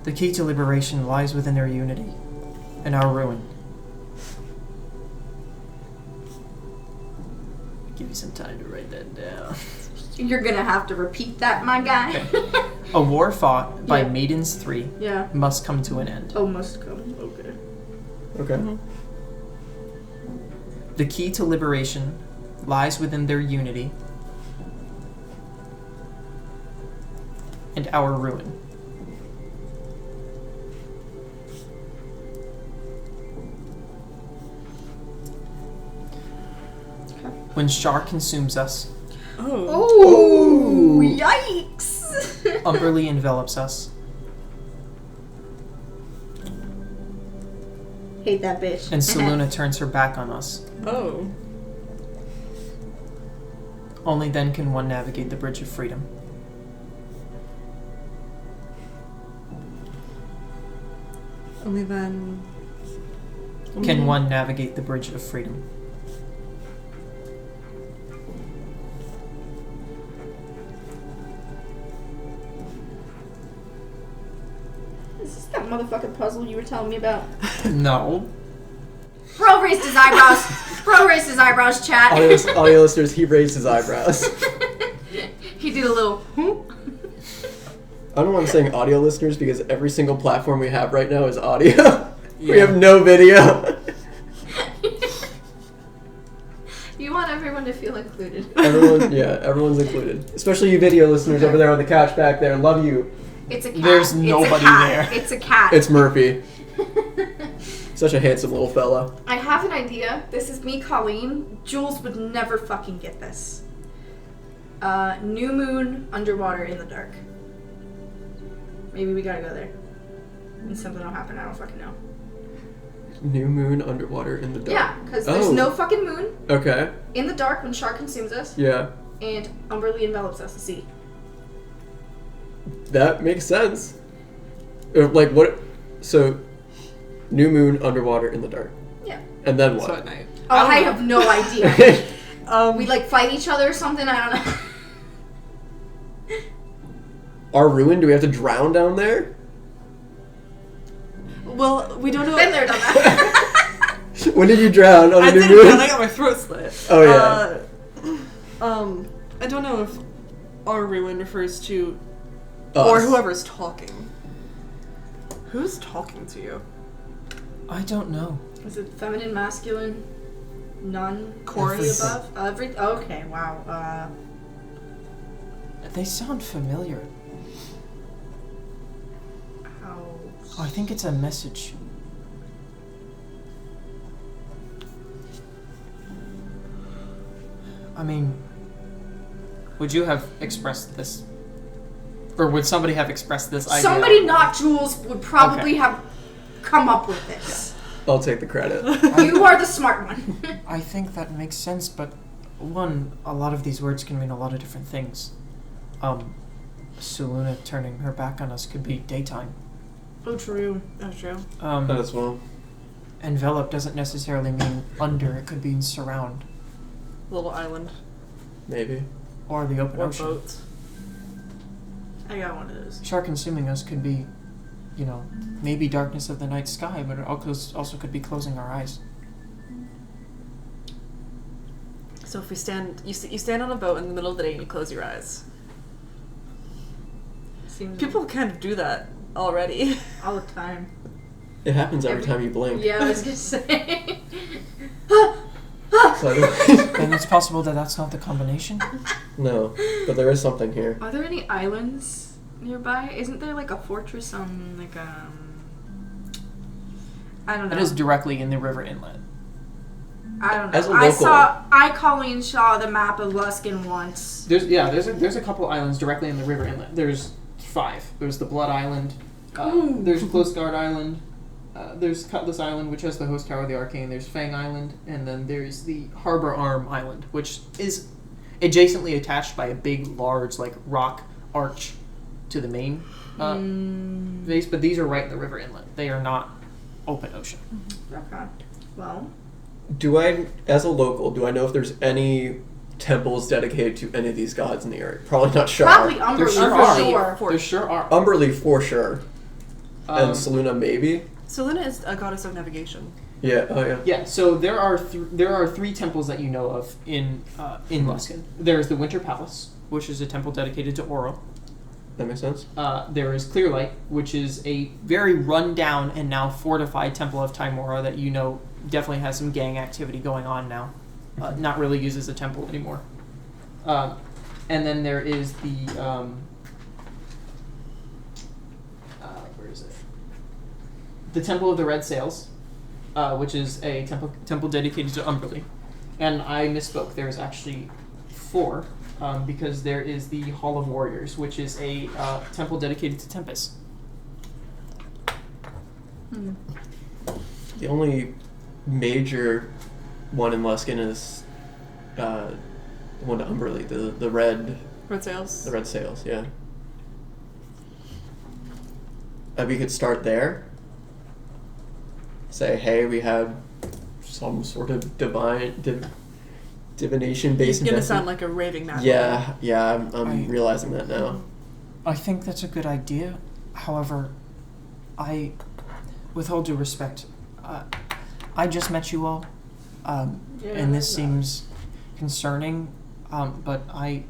The key to liberation lies within their unity and our ruin. Give you some time to write that down. You're gonna have to repeat that, my guy. Okay. A war fought by Yeah. Maidens 3 Yeah. must come to an end. Oh, must come. Okay. Okay. The key to liberation lies within their unity and our ruin. When Shar consumes us, Oh, yikes! Umberly envelops us, Hate that bitch. and Seluna turns her back on us. Oh. Only then can one navigate the Bridge of Freedom. Only then. Can one navigate the Bridge of Freedom? Is this that motherfucking puzzle you were telling me about? No. Bro raised his eyebrows. Bro raised his eyebrows, chat. Audio listeners, he raised his eyebrows. He did a little. I don't know why I'm saying audio listeners because every single platform we have right now is audio. We Yeah. have no video. You want everyone to feel included. Everyone's included. Especially you video listeners over there on the couch back there. Love you. It's a cat. There's It's a nobody cat. there. It's a cat. It's Murphy. Such a handsome little fella. I have an idea. This is me, Colleen. Jules would never fucking get this. New moon, underwater, in the dark. Maybe we gotta go there. And something will happen. I don't fucking know. New moon underwater in the dark. Yeah, because there's Oh. no fucking moon. Okay. In the dark when Shark consumes us. Yeah. And Umberly envelops us. See. That makes sense. Like what? So, new moon underwater in the dark. Yeah. And then So what? at night. Oh, I don't know. have no idea. Um, We like fight each other or something. I don't know. Our ruin? Do we have to drown down there? well, we don't know. Been there, done that. When did you drown on I a new didn't moon? know. I got my throat slit. Oh, yeah. I don't know if our ruin refers to Us. or whoever's talking. Who's talking to you? I don't know. Is it feminine, masculine, none, Chorus. the above? Okay, wow. They sound familiar. How? Oh, I think it's a message. I mean, would you have expressed this? Or would somebody have expressed this idea? Somebody not Jules would probably Okay. have come up with this. I'll take the credit. You are the smart one. I think that makes sense, but one, a lot of these words can mean a lot of different things. Seluna turning her back on us could be daytime. Oh, true. Oh, true. As well. Envelop doesn't necessarily mean under, it could mean surround. Little island Maybe. Or the open or ocean. boats. I got one of those. Shark consuming us could be, you know, maybe darkness of the night sky, but it also could be closing our eyes. So if we stand, you stand on a boat in the middle of the day and you close your eyes. Seems People kind of do that already. all the time. It happens every time you blink. Yeah, I was gonna say. So I don't- Then it's possible that that's not the combination. no, but there is something here. Are there any islands nearby? Isn't there like a fortress on like I don't know. It is directly in the river inlet. I don't know. As a local- Colleen saw the map of Luskin once. There's a couple islands directly in the river inlet. There's 5. There's the Blood Island. There's Close Guard Island. There's Cutlass Island, which has the host tower of the Arcane. There's Fang Island, and then there's the Harbor Arm Island, which is adjacently attached by a big, large, like rock arch to the main base. But these are right in the river inlet. They are not open ocean. Okay. Well, Do I, as a local, do I know if there's any temples dedicated to any of these gods in the area? Probably not Shar. probably There Umberly sure for are. sure. There sure are. Umberly for sure. And Um, Seluna maybe? Selena is a goddess of navigation. Yeah, oh yeah. Yeah, so there are 3 temples that you know of in Luskin. There's the Winter Palace, which is a temple dedicated to Oro. That makes sense. There is Clearlight, which is a very run-down and now fortified Temple of Timora that you know definitely has some gang activity going on now. Not really used as a temple anymore. And then there is the... where is it? The Temple of the Red Sails, which is a temple dedicated to Umberly. And I misspoke. There's actually 4. Because there is the Hall of Warriors, which is a temple dedicated to Tempest. The only major one in Luskin is the one to Umberly, the red Sails. The red sails, yeah. We could start there. Say, hey, we had some sort of divination-based. You're gonna sound like a raving mad. Yeah, I'm realizing that now. I think that's a good idea. However, with all due respect, I just met you all, and this seems concerning, but I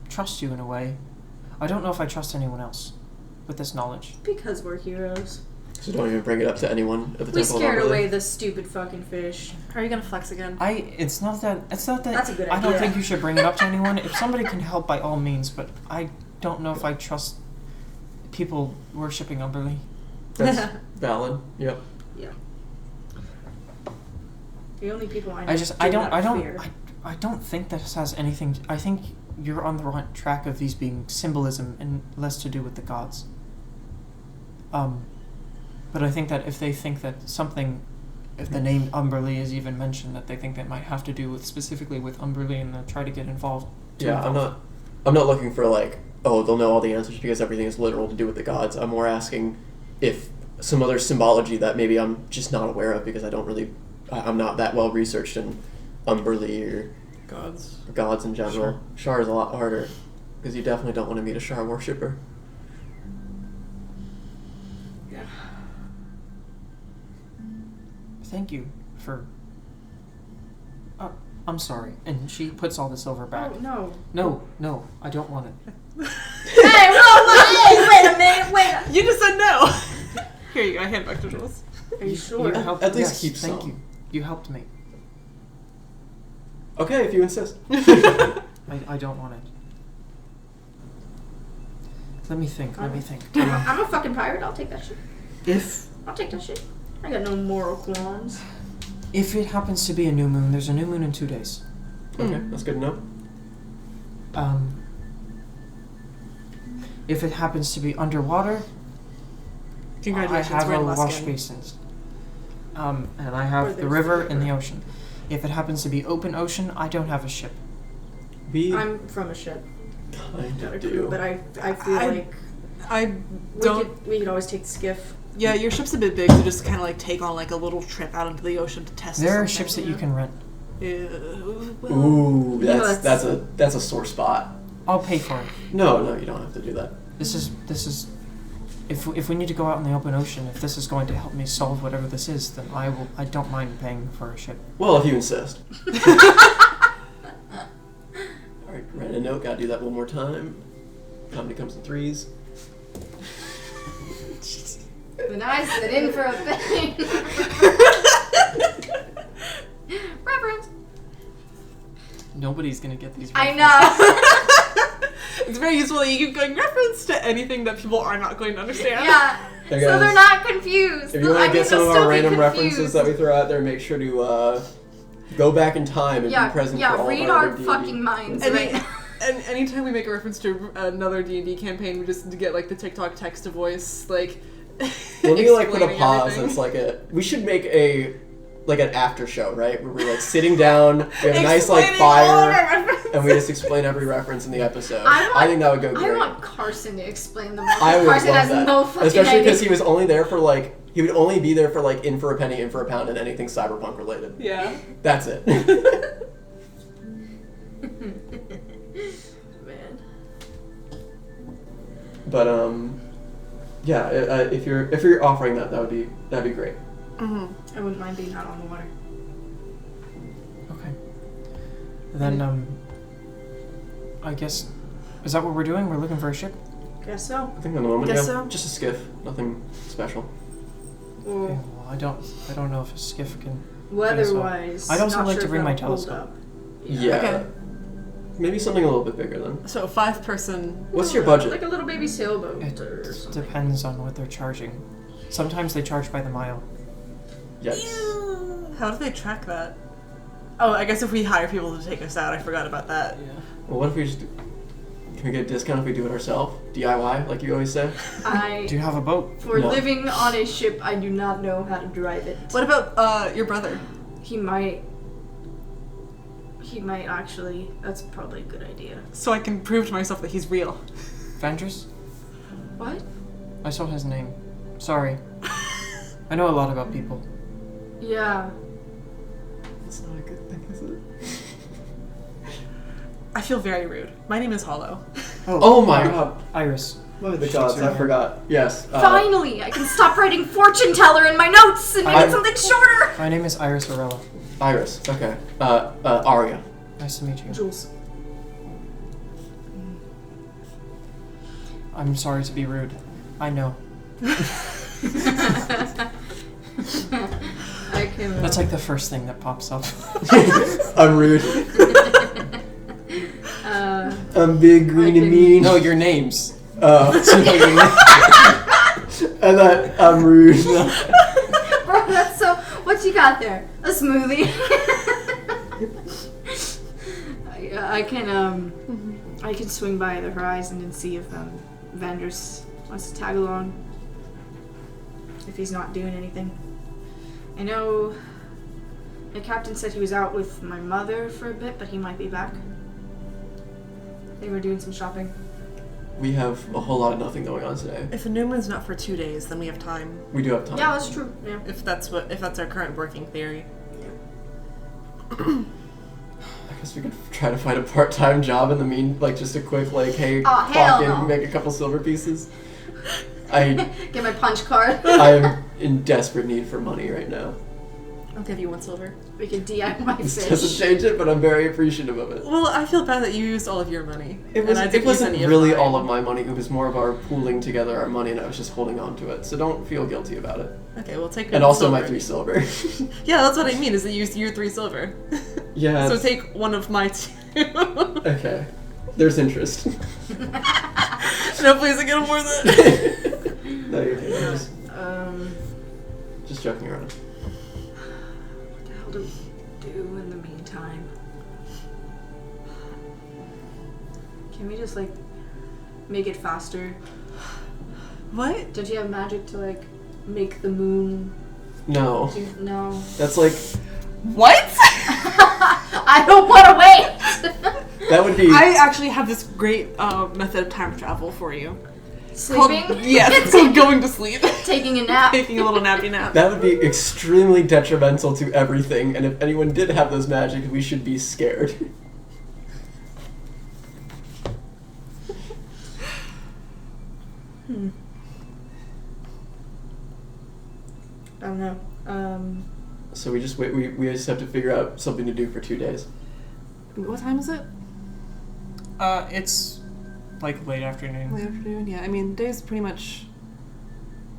trust you in a way. I don't know if I trust anyone else with this knowledge. Because we're heroes. So don't even bring it up to anyone at the We temple. scared away the stupid fucking fish. Are you gonna flex again? It's not that. That's a good I don't idea. think you should bring it up to anyone. If somebody can help, by all means. But I don't know if I trust people worshipping Umberly. That's valid. Yep. Yeah. The only people I know. I don't think this has anything. I think you're on the right track of these being symbolism and less to do with the gods. But I think that if they think that something, if the name Umberly is even mentioned, that they think that might have to do with specifically with Umberly, and they'll try to get involved. I'm not looking for like, oh, they'll know all the answers because everything is literal to do with the gods. I'm more asking if some other symbology that maybe I'm just not aware of because I'm not that well researched in Umberly or gods in general. Sure. Shar is a lot harder because you definitely don't want to meet a Shar worshipper. Yeah. Thank you for... I'm sorry. And she puts all the silver back. Oh, no. No, I don't want it. Hey, whoa, wait a minute, You just said no! Here you go, I hand back to Jules. Are you sure? You helped, At least yes, keep thank some. you. You helped me. Okay, if you insist. I don't want it. Let me think. I'm a fucking pirate. I'll take that shit. I'll take that shit. I got no moral qualms. If it happens to be a new moon, there's a new moon in 2 days. Okay, that's good to know. If it happens to be underwater, Congratulations, I have we're in a wash Luskin. basins. And I have the there's river the and the river. ocean. If it happens to be open ocean, I don't have a ship. I'm from a ship. Kind Got a of crew, do. but I feel like I we don't... could always take the skiff. Yeah, your ship's a bit big to just kind of like take on like a little trip out into the ocean to test There are something. ships that you can rent. Ooh, that's a sore spot. I'll pay for it. No, you don't have to do that. This is. If we need to go out in the open ocean, if this is going to help me solve whatever this is, then I don't mind paying for a ship. Well, if you insist. Alright, write a note, gotta do that one more time. Comedy comes in threes. Then I sit in for a thing. Reference. Nobody's gonna get these. I references. know. It's very useful that you keep going reference to anything that people are not going to understand. Yeah. Hey So guys, they're not confused. if you want to get some of our random references confused. that we throw out there, make sure to go back in time and be present for all read of our other D&D. fucking minds right now. And anytime we make a reference to another D&D campaign, we just get like the TikTok text to voice, like. We'll need to like put a explaining pause. everything. It's like we should make like an after show, right? Where we're like sitting down, we have a nice like Explaining all of our fire, references. and we just explain every reference in the episode. I think that would go I great. want Carson to explain them. I would Carson love has that. no fucking Especially because idea. he was only there for like, he would only be there for like in for a penny, in for a pound, and anything cyberpunk related. Yeah. That's it. Man. But yeah, if you're offering that'd be great. Mm-hmm. I wouldn't mind being out on the water. Okay. Then I guess Is that what we're doing? We're looking for a ship? Guess so. I think on the moment, Guess yeah. so. Just a skiff. Nothing special. Okay, Well, well, I don't know if a skiff can. weather-wise, I'd also not like sure to if bring my that'll hold telescope. up. Yeah. Okay. Maybe something a little bit bigger then. So 5-person. What's your budget? Like a little baby sailboat It or something. depends on what they're charging. Sometimes they charge by the mile. Yes. How do they track that? Oh, I guess if we hire people to take us out, I forgot about that. Yeah. Well, what if we just... Can we get a discount if we do it ourselves? DIY, like you always say? Do you have a boat? For No. living on a ship, I do not know how to drive it. What about your brother? He might actually. That's probably a good idea. So I can prove to myself that he's real. Vandris? What? I saw his name. Sorry. I know a lot about people. Yeah. That's not a good thing, is it? I feel very rude. My name is Hollow. Oh my god. Iris. What are the Shakes gods? her I head. forgot. Yes. Finally, I can stop writing fortune teller in my notes and make it something shorter. My name is Iris Arella. Iris. Okay. Arya. Nice to meet you. Jules. I'm sorry to be rude. I know. I can. That's like the first thing that pops up. I'm rude. Uh, I'm big, green, I and can- mean. No, your names. Oh. And that I'm rude. bro, that's so. What you got there? A smoothie. I can swing by the horizon and see if Vandris wants to tag along. If he's not doing anything. I know the captain said he was out with my mother for a bit, but he might be back. They were doing some shopping. We have a whole lot of nothing going on today. If a new moon's not for 2 days, then we have time. We do have time. Yeah, that's true. Yeah. If that's our current working theory. I guess we could try to find a part-time job in the like just a quick, like, hey, Oh, hell clock in, no. make a couple silver pieces. I Get my punch card. am in desperate need for money right now. I'll give you 1 silver. We can DIY This fish. doesn't change it, but I'm very appreciative of it. Well, I feel bad that you used all of your money. It and I didn't use wasn't any really mine. all of my money. It was more of our pooling together our money, and I was just holding on to it. So don't feel guilty about it. Okay, we'll take And one also silver. my 3 silver. Yeah, that's what I mean, is that you used your 3 silver. Yeah. So take one of my 2. Okay. There's interest. No, please, I get more than that. No, you're okay. I'm just joking around. What the hell do we do in the meantime? Can we just, like, make it faster? What? Don't you have magic to, like, make the moon No. do... No. That's like, What? I don't want to wait! that would be... I actually have this great method of time travel for you. Sleeping? Yeah, it's called going to sleep. Taking a nap. Taking a little nappy nap. That would be extremely detrimental to everything, and if anyone did have those magic, we should be scared. I don't know. So we just wait. We just have to figure out something to do for 2 days. What time is it? It's like late afternoon. Late afternoon? Yeah, I mean, day's pretty much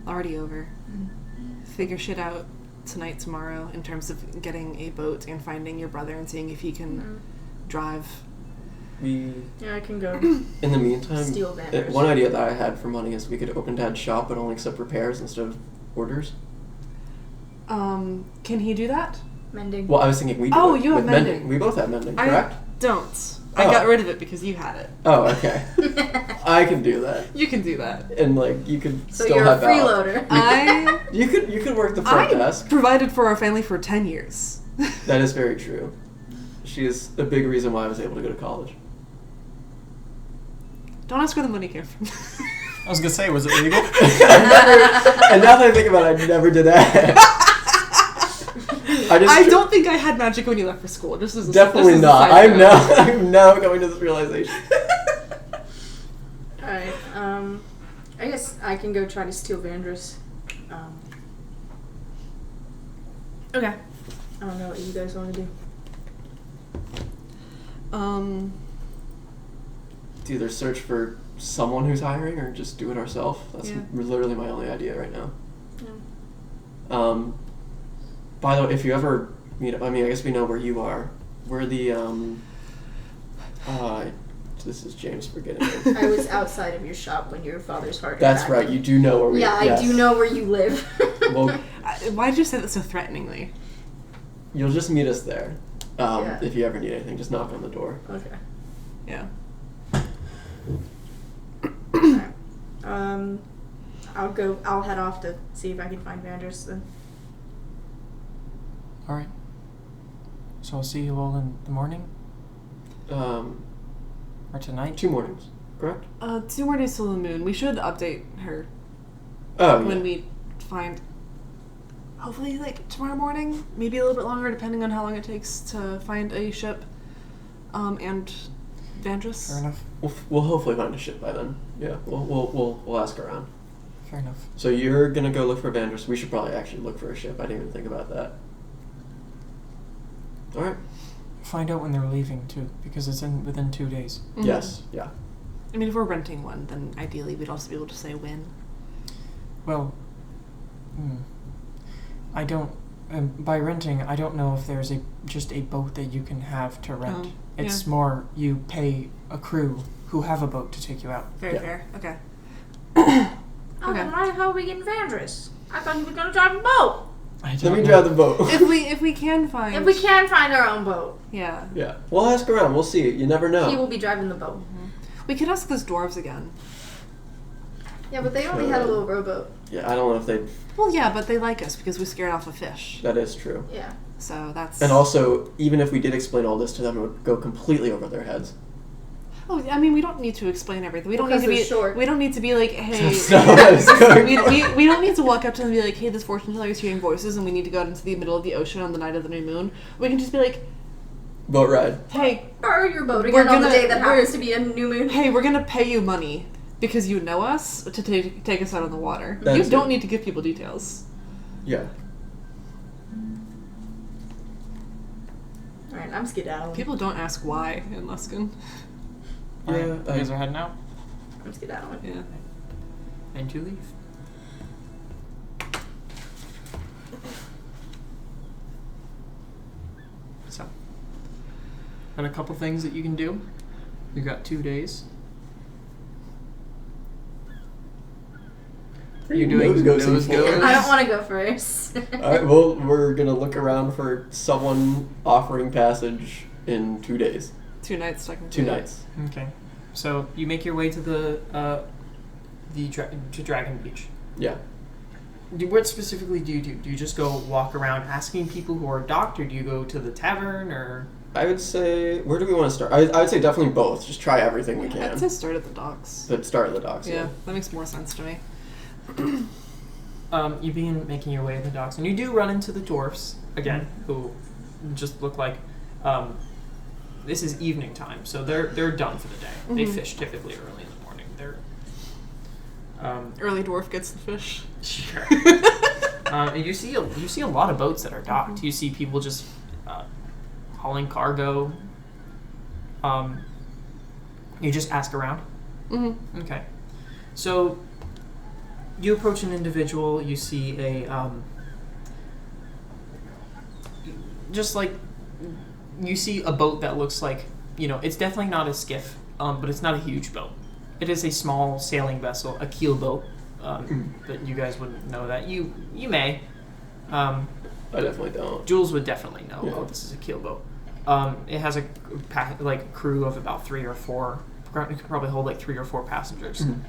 already over. Figure shit out tonight, tomorrow, in terms of getting a boat and finding your brother and seeing if he can drive. We, Yeah, I can go. in the meantime, Steal vendors. one idea that I had for money is we could open Dad's shop, but only accept repairs instead of orders. Can he do that? Mending. Well, I was thinking we. Oh, do it you have with mending. We both have mending, I correct? don't. I Oh. got rid of it because you had it. Oh, okay. I can do that, You can do that. and like you could So still you're a have out. freeloader. You could work the front I desk. provided for our family for 10 years. That is very true. She is a big reason why I was able to go to college. Don't ask where the money came from. I was gonna say, was it legal? And now that I think about it, I never did that. I don't think I had magic when you left for school. Just as Definitely just as a not. side I'm note. now coming to this realization. Alright, I guess I can go try to steal Vandris. Okay. I don't know what you guys want to do. to either search for someone who's hiring or just do it ourselves. That's literally my only idea right now. Yeah. By the way, if you ever, I guess we know where you are. We're the, this is James forgetting it. I was outside of your shop when your father's heart That's attack. right, you do know where we are. Yeah, I do know where you live. Well, Why did you say that so threateningly? you'll just meet us there. Yeah. If you ever need anything, just knock on the door. Okay. Yeah. Alright. I'll head off to see if I can find Vandris then. Alright. So I'll see you all in the morning? Or tonight? 2 mornings, correct? 2 more days till the moon. We should update her Oh, when yeah. we find... Hopefully, like, tomorrow morning. Maybe a little bit longer, depending on how long it takes to find a ship. And Vandris. Fair enough. We'll hopefully find a ship by then. Yeah, we'll ask around. Fair enough. So you're gonna go look for Vandris. We should probably actually look for a ship. I didn't even think about that. All right. Find out when they're leaving, too, because it's within 2 days. Mhm. Yes. Yeah. I mean, if we're renting one, then ideally we'd also be able to say when. Well, I don't... by renting, I don't know if there's just a boat that you can have to rent. Oh, It's more you pay a crew who have a boat to take you out. Very Yeah. fair. Okay. Oh, Okay. then how are we getting Vandris? I thought he was gonna drive a boat. I Let don't me know. drive the boat. If we can find... If we can find our own boat, Yeah. Yeah. We'll ask around. We'll see. You never know. he will be driving the boat. We could ask those dwarves again. Yeah, but they only had a little rowboat. Yeah, I don't know if they. Well, yeah, but they like us because we scared off a fish. That is true. Yeah. So that's... And also, even if we did explain all this to them, it would go completely over their heads. Oh, I mean, we don't need to explain everything. We don't need Because to be they're short. We don't need to be like, hey. That's not what I was going for. we don't need to walk up to them and be like, hey, this fortune teller is hearing voices, and we need to go out into the middle of the ocean on the night of the new moon. We can just be like, Boat ride. hey, Borrow your boat We're again on the gonna- day that happens to be a new moon. hey, we're gonna pay you money because you know us to take us out on the water. That's you don't it. need to give people details. Yeah. Alright, I'm skedaddling. People don't ask why in Luskin. Alright, Yeah, you guys are heading out? I'm skedaddling. Yeah. And you leave. So, got a couple things that you can do. You got 2 days. You're doing nose nose goes. I don't want to go first. Alright, well, we're gonna look around for someone offering passage in 2 days. 2 nights, technically. 2 nights. Okay, so you make your way to to Dragon Beach. Yeah. What specifically do you do? Do you just go walk around asking people who are docked, or do you go to the tavern, or? I would say, where do we want to start? I would say definitely both. Just try everything we I'd can. say start at the docks. But start at the docks, Yeah, that makes more sense to me. You begin making your way to the docks, and you do run into the dwarfs again, who just look like. This is evening time, so they're done for the day. They Mhm. fish typically early in the morning. They're. Early dwarf gets the fish. Sure. And you see a lot of boats that are docked. You see people just hauling cargo. You just ask around. Mm-hmm. Okay. So you approach an individual. You see a you see a boat that looks like, it's definitely not a skiff, but it's not a huge boat. It is a small sailing vessel, a keel boat. But you guys wouldn't know that. You may. I definitely don't. Jules would definitely know. Yeah. Oh, this is a keel boat. It has a crew of about 3 or 4. It could probably hold like 3 or 4 passengers. Mm-hmm.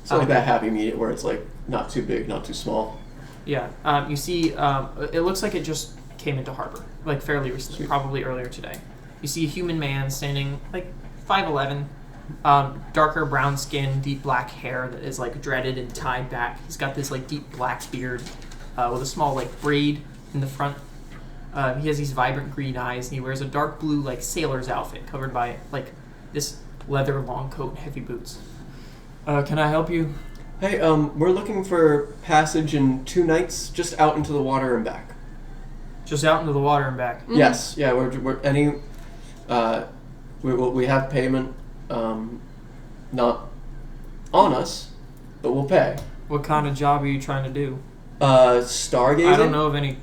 So like that happy medium where it's like not too big, not too small. Yeah. You see, it looks like it just came into harbor, like fairly recently, Sweet. probably earlier today. You see a human man standing, like 5'11", darker brown skin, deep black hair that is like dreaded and tied back. He's got this like deep black beard with a small like braid in the front. He has these vibrant green eyes, and he wears a dark blue like sailor's outfit covered by like this leather long coat and heavy boots. Can I help you? Hey, we're looking for passage in 2 nights, just out into the water and back. Just out into the water and back. Mm-hmm. Yes, yeah, we have payment. Not on us, but we'll pay. What kind of job are you trying to do? Stargazing? I don't know of any.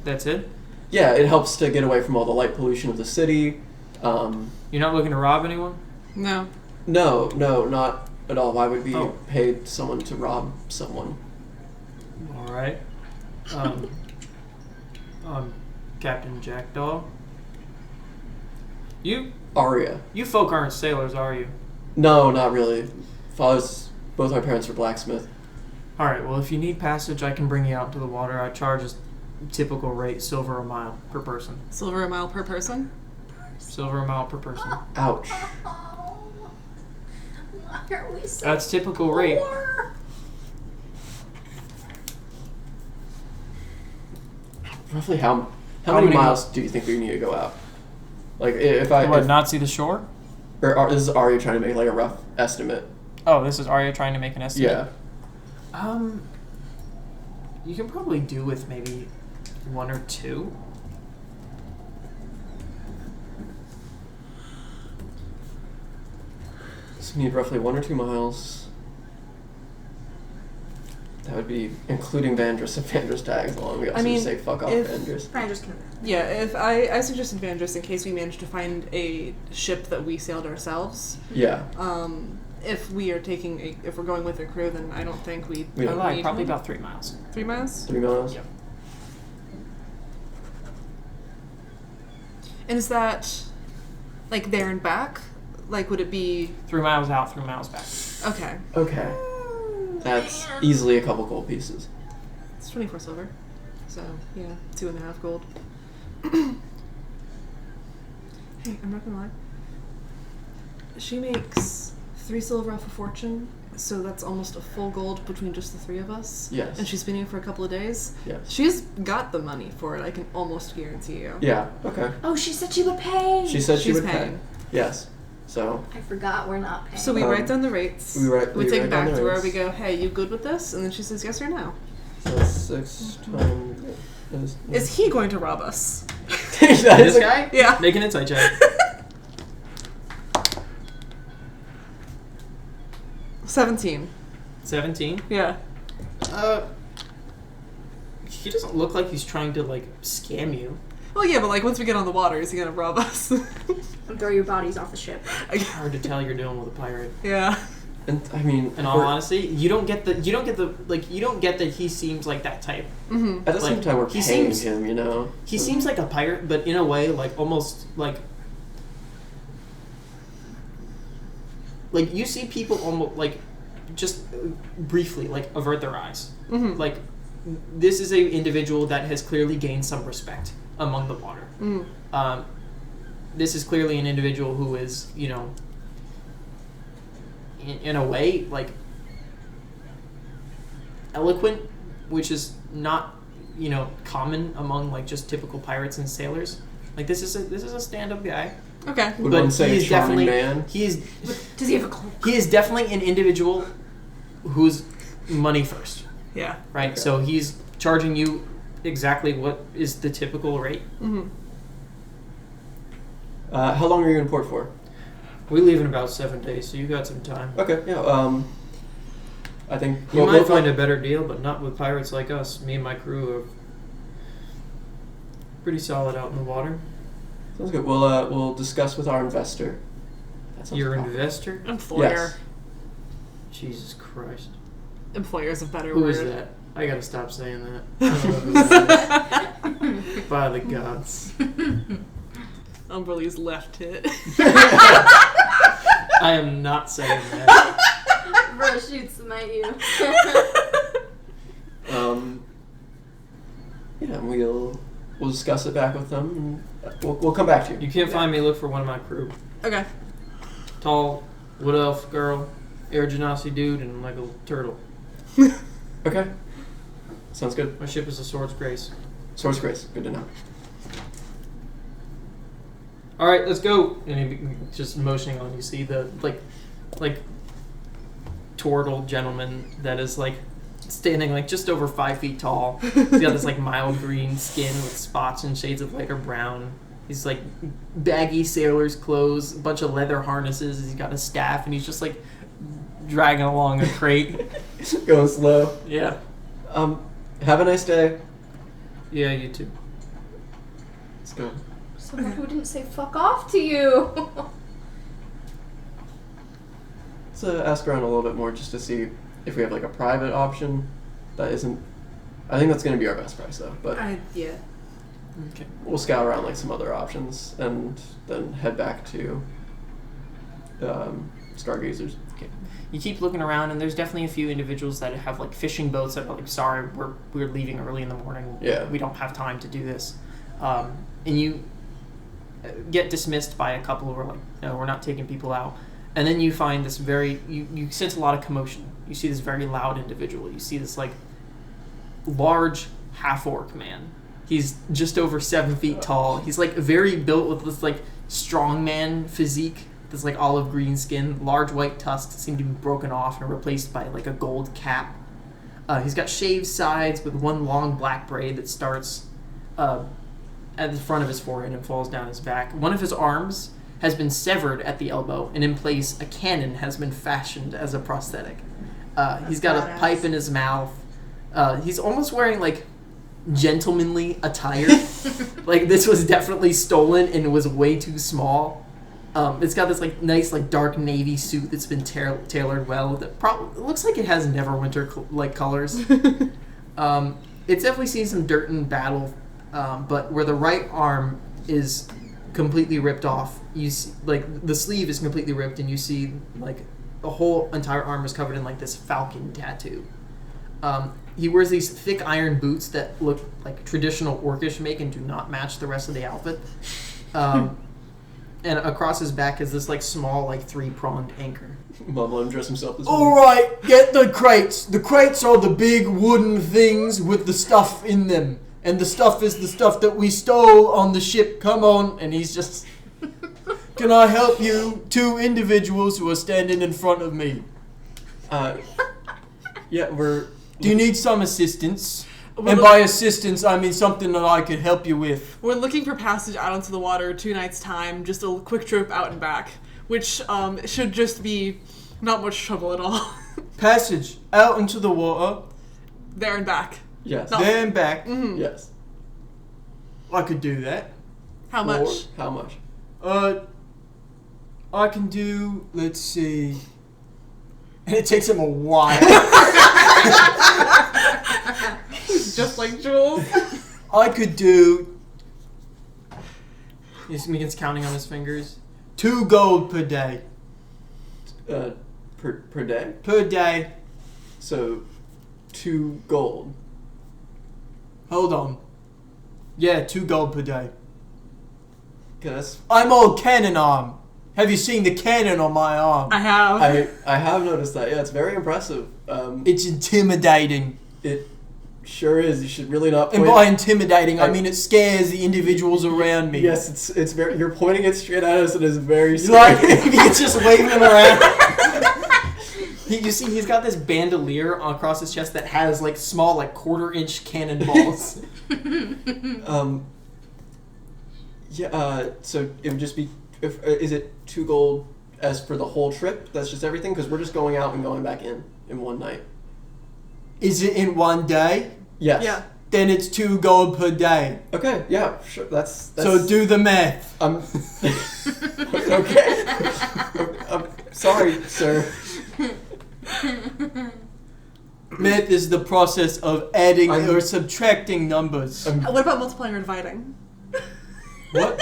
That's it? Yeah, it helps to get away from all the light pollution of the city. You're not looking to rob anyone? No. No, not at all. Why would we Oh. pay someone to rob someone? Alright. Captain Jackdaw. Arya. You folk aren't sailors, are you? No, not really. Both our parents were blacksmith. Alright, well, if you need passage, I can bring you out to the water. I charge a typical rate, silver a mile per person. Silver a mile per person? Silver a mile per person. Ouch. Why are we so That's typical rate. poor? Roughly how How many many miles do you think we need to go out? Like, if I... What, if- not see the shore? this is Arya trying to make, like, a rough estimate. Oh, this is Arya trying to make an estimate? Yeah. You can probably do with maybe 1 or 2. So we need roughly 1 or 2 miles. That would be including Vandris if Vandris tags along. We also just say fuck off Vandris. Brian just can. Yeah, if I suggested Vandris in case we managed to find a ship that we sailed ourselves. Yeah. If we are if we're going with a crew, then I don't think we. We I don't lied, need probably one. about 3 miles. 3 miles. 3 miles? Yep. And is that like there and back? Like, would it be 3 miles out, 3 miles back. okay? Okay. That's easily a couple gold pieces. It's 24 silver, so yeah, 2.5 gold. Hey, I'm not gonna lie. She makes 3 silver off a fortune, so that's almost a full gold between just the 3 of us. Yes. And she's been here for a couple of days. Yes. She's got the money for it. I can almost guarantee you. Yeah, okay. Oh, she said she would pay. She said she She's would paying. pay. Yes. So, I forgot we're not paying. So we write down the rates. we take write it back down the to where rates. we go, hey, you good with this? And then she says yes or no. So 6 times... Is he going to rob us? That This is a- guy? Yeah. Make an insight check. 17. 17. Yeah. He doesn't look like he's trying to, like, scam you. Well, yeah, but like once we get on the water, is he gonna rob us? And throw your bodies off the ship. Hard to tell you're dealing with a pirate. Yeah. And, I mean... In all honesty, you don't get that he seems like that type. Mm-hmm. At the same like, time, we're he paying seems- him, you know? He seems like a pirate, but in a way, like, almost, like you see people almost, like, just briefly, like, avert their eyes. Mm-hmm. Like, this is a individual that has clearly gained some respect among the water. Mm. This is clearly an individual who is, you know, in a way, like, eloquent, which is not, you know, common among, like, just typical pirates and sailors. Like, this is a stand-up guy. Okay. Would But one say he a is charming definitely man? he is Does he have a cloak? he is definitely an individual who's money first, Yeah. right? Okay. So he's charging you exactly what is the typical rate. Mm-hmm. How long are you in port for? We leave in about 7 days, so you got some time. Okay, yeah, I think... You might find a better deal, but not with pirates like us. Me and my crew are pretty solid out in the water. Sounds good. We'll discuss with our investor. That sounds Your proper. investor? Employer. Yes. Jesus Christ. Employer is a better Who word. is that? I gotta stop saying that. I don't know who that is. By the gods. Umberly's left hit. I am not saying that. Bro, shoot, smite you. Yeah, we'll discuss it back with them. And we'll come back to you. You can't find me, look for one of my crew. Okay. Tall, wood elf girl, air genasi dude, and like a turtle. Okay. Sounds good. My ship is a Sword's Grace. Source Grace. Good to know. Alright, let's go! And he just motioning on, you see the, like, turtle gentleman that is, like, standing, like, just over 5 feet tall. He's got this, like, mild green skin with spots and shades of lighter brown. He's like baggy sailor's clothes, a bunch of leather harnesses. He's got a staff, and he's just like dragging along a crate. Going slow. Yeah. Have a nice day. Yeah, you too. Let's go. Someone who didn't say fuck off to you. Let's ask around a little bit more just to see if we have like a private option that isn't. I think that's going to be our best price though. But Yeah. Okay. we'll scout around like some other options and then head back to Stargazers. Okay. You keep looking around, and there's definitely a few individuals that have like fishing boats that are like, sorry, we're leaving early in the morning. Yeah. We don't have time to do this. And you get dismissed by a couple who are like, no, we're not taking people out. And then you find this you sense a lot of commotion. You see this very loud individual. You see this like large half-orc man. He's just over 7 feet tall. He's like very built with this like strongman physique. This like olive green skin, large white tusks seem to be broken off and replaced by like a gold cap. He's got shaved sides with one long black braid that starts at the front of his forehead and falls down his back. One of his arms has been severed at the elbow, and in place a cannon has been fashioned as a prosthetic. He's got a pipe in his mouth. He's almost wearing like gentlemanly attire. Like this was definitely stolen and it was way too small. It's got this like nice like dark navy suit that's been tailored well. That it looks like it has Neverwinter like colors. It's definitely seen some dirt in battle, but where the right arm is completely ripped off, you see, like the sleeve is completely ripped, and you see like the whole entire arm is covered in like this falcon tattoo. He wears these thick iron boots that look like traditional orcish make and do not match the rest of the outfit. And across his back is this like small like 3-pronged anchor. Mumble dress himself as All right, get the crates. The crates are the big wooden things with the stuff in them. And the stuff is the stuff that we stole on the ship. Come on. And he's just... Can I help you? 2 individuals who are standing in front of me. Yeah, we're... Do you need some assistance? And by assistance, I mean something that I could help you with. We're looking for passage out into the water 2 nights' time, just a quick trip out and back, which should just be not much trouble at all. Passage out into the water. There and back. Yes. No. There and back. Mm-hmm. Yes. I could do that. How Or much? how much? I can do, let's see. And it takes him a while. Just like Jules. I could do... He begins counting on his fingers. 2 gold per day. Per day? Per day. So, 2 gold. Hold on. Yeah, 2 gold per day. Okay, that's... I'm all cannon arm. Have you seen the cannon on my arm? I have. I have noticed that. Yeah, it's very impressive. It's intimidating. It sure is. You should really not point... And by intimidating, I mean it scares the individuals around me. Yes, it's very... You're pointing it straight at us and it's very Like, scary. he's just waving them around. You see, he's got this bandolier across his chest that has, like, small, like, 1/4-inch cannonballs. Yeah, so it would just be... is it 2 gold as for the whole trip? That's just everything? Because we're just going out and going back in one night. Is it in one day? Yes. Yeah. Then it's 2 gold per day. Okay, yeah, sure. That's So do the math. Okay. I'm sorry, sir. Math is the process of adding I'm- or subtracting numbers. What about multiplying or dividing? What?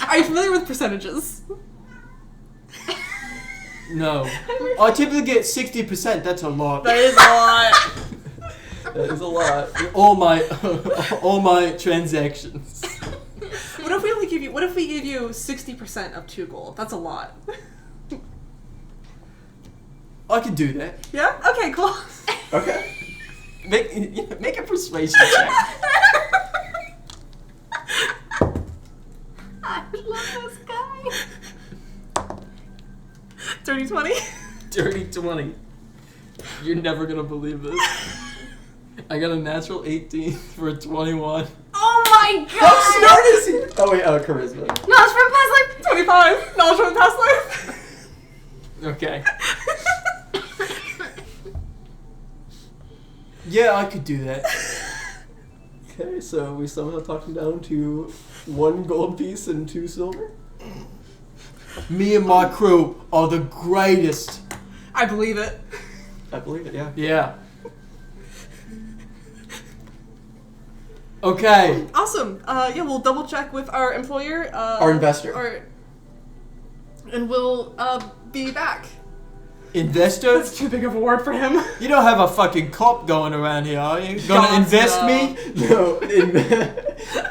Are you familiar with percentages? No. I typically get 60%. That's a lot. That is a lot. That is a lot. All my transactions. What if we give you 60% of 2 gold? That's a lot. I could do that. Yeah? Okay, cool. Okay. Make a persuasion check. I love this guy. Dirty 20. Dirty 20. You're never gonna believe this. I got a natural 18 for a 21. Oh my god! How smart is he? Oh wait, charisma. Knowledge from past life. 25. Knowledge from past life. Okay. Yeah, I could do that. Okay, so we somehow talked him down to 1 gold piece and 2 silver. Me and my crew are the greatest. I believe it. I believe it, yeah. Yeah. Okay. Awesome. Yeah, we'll double check with our employer. Our investor. And we'll be back. Investor? That's too big of a word for him. You don't have a fucking cop going around here, are you? Gonna God, invest no. me? No,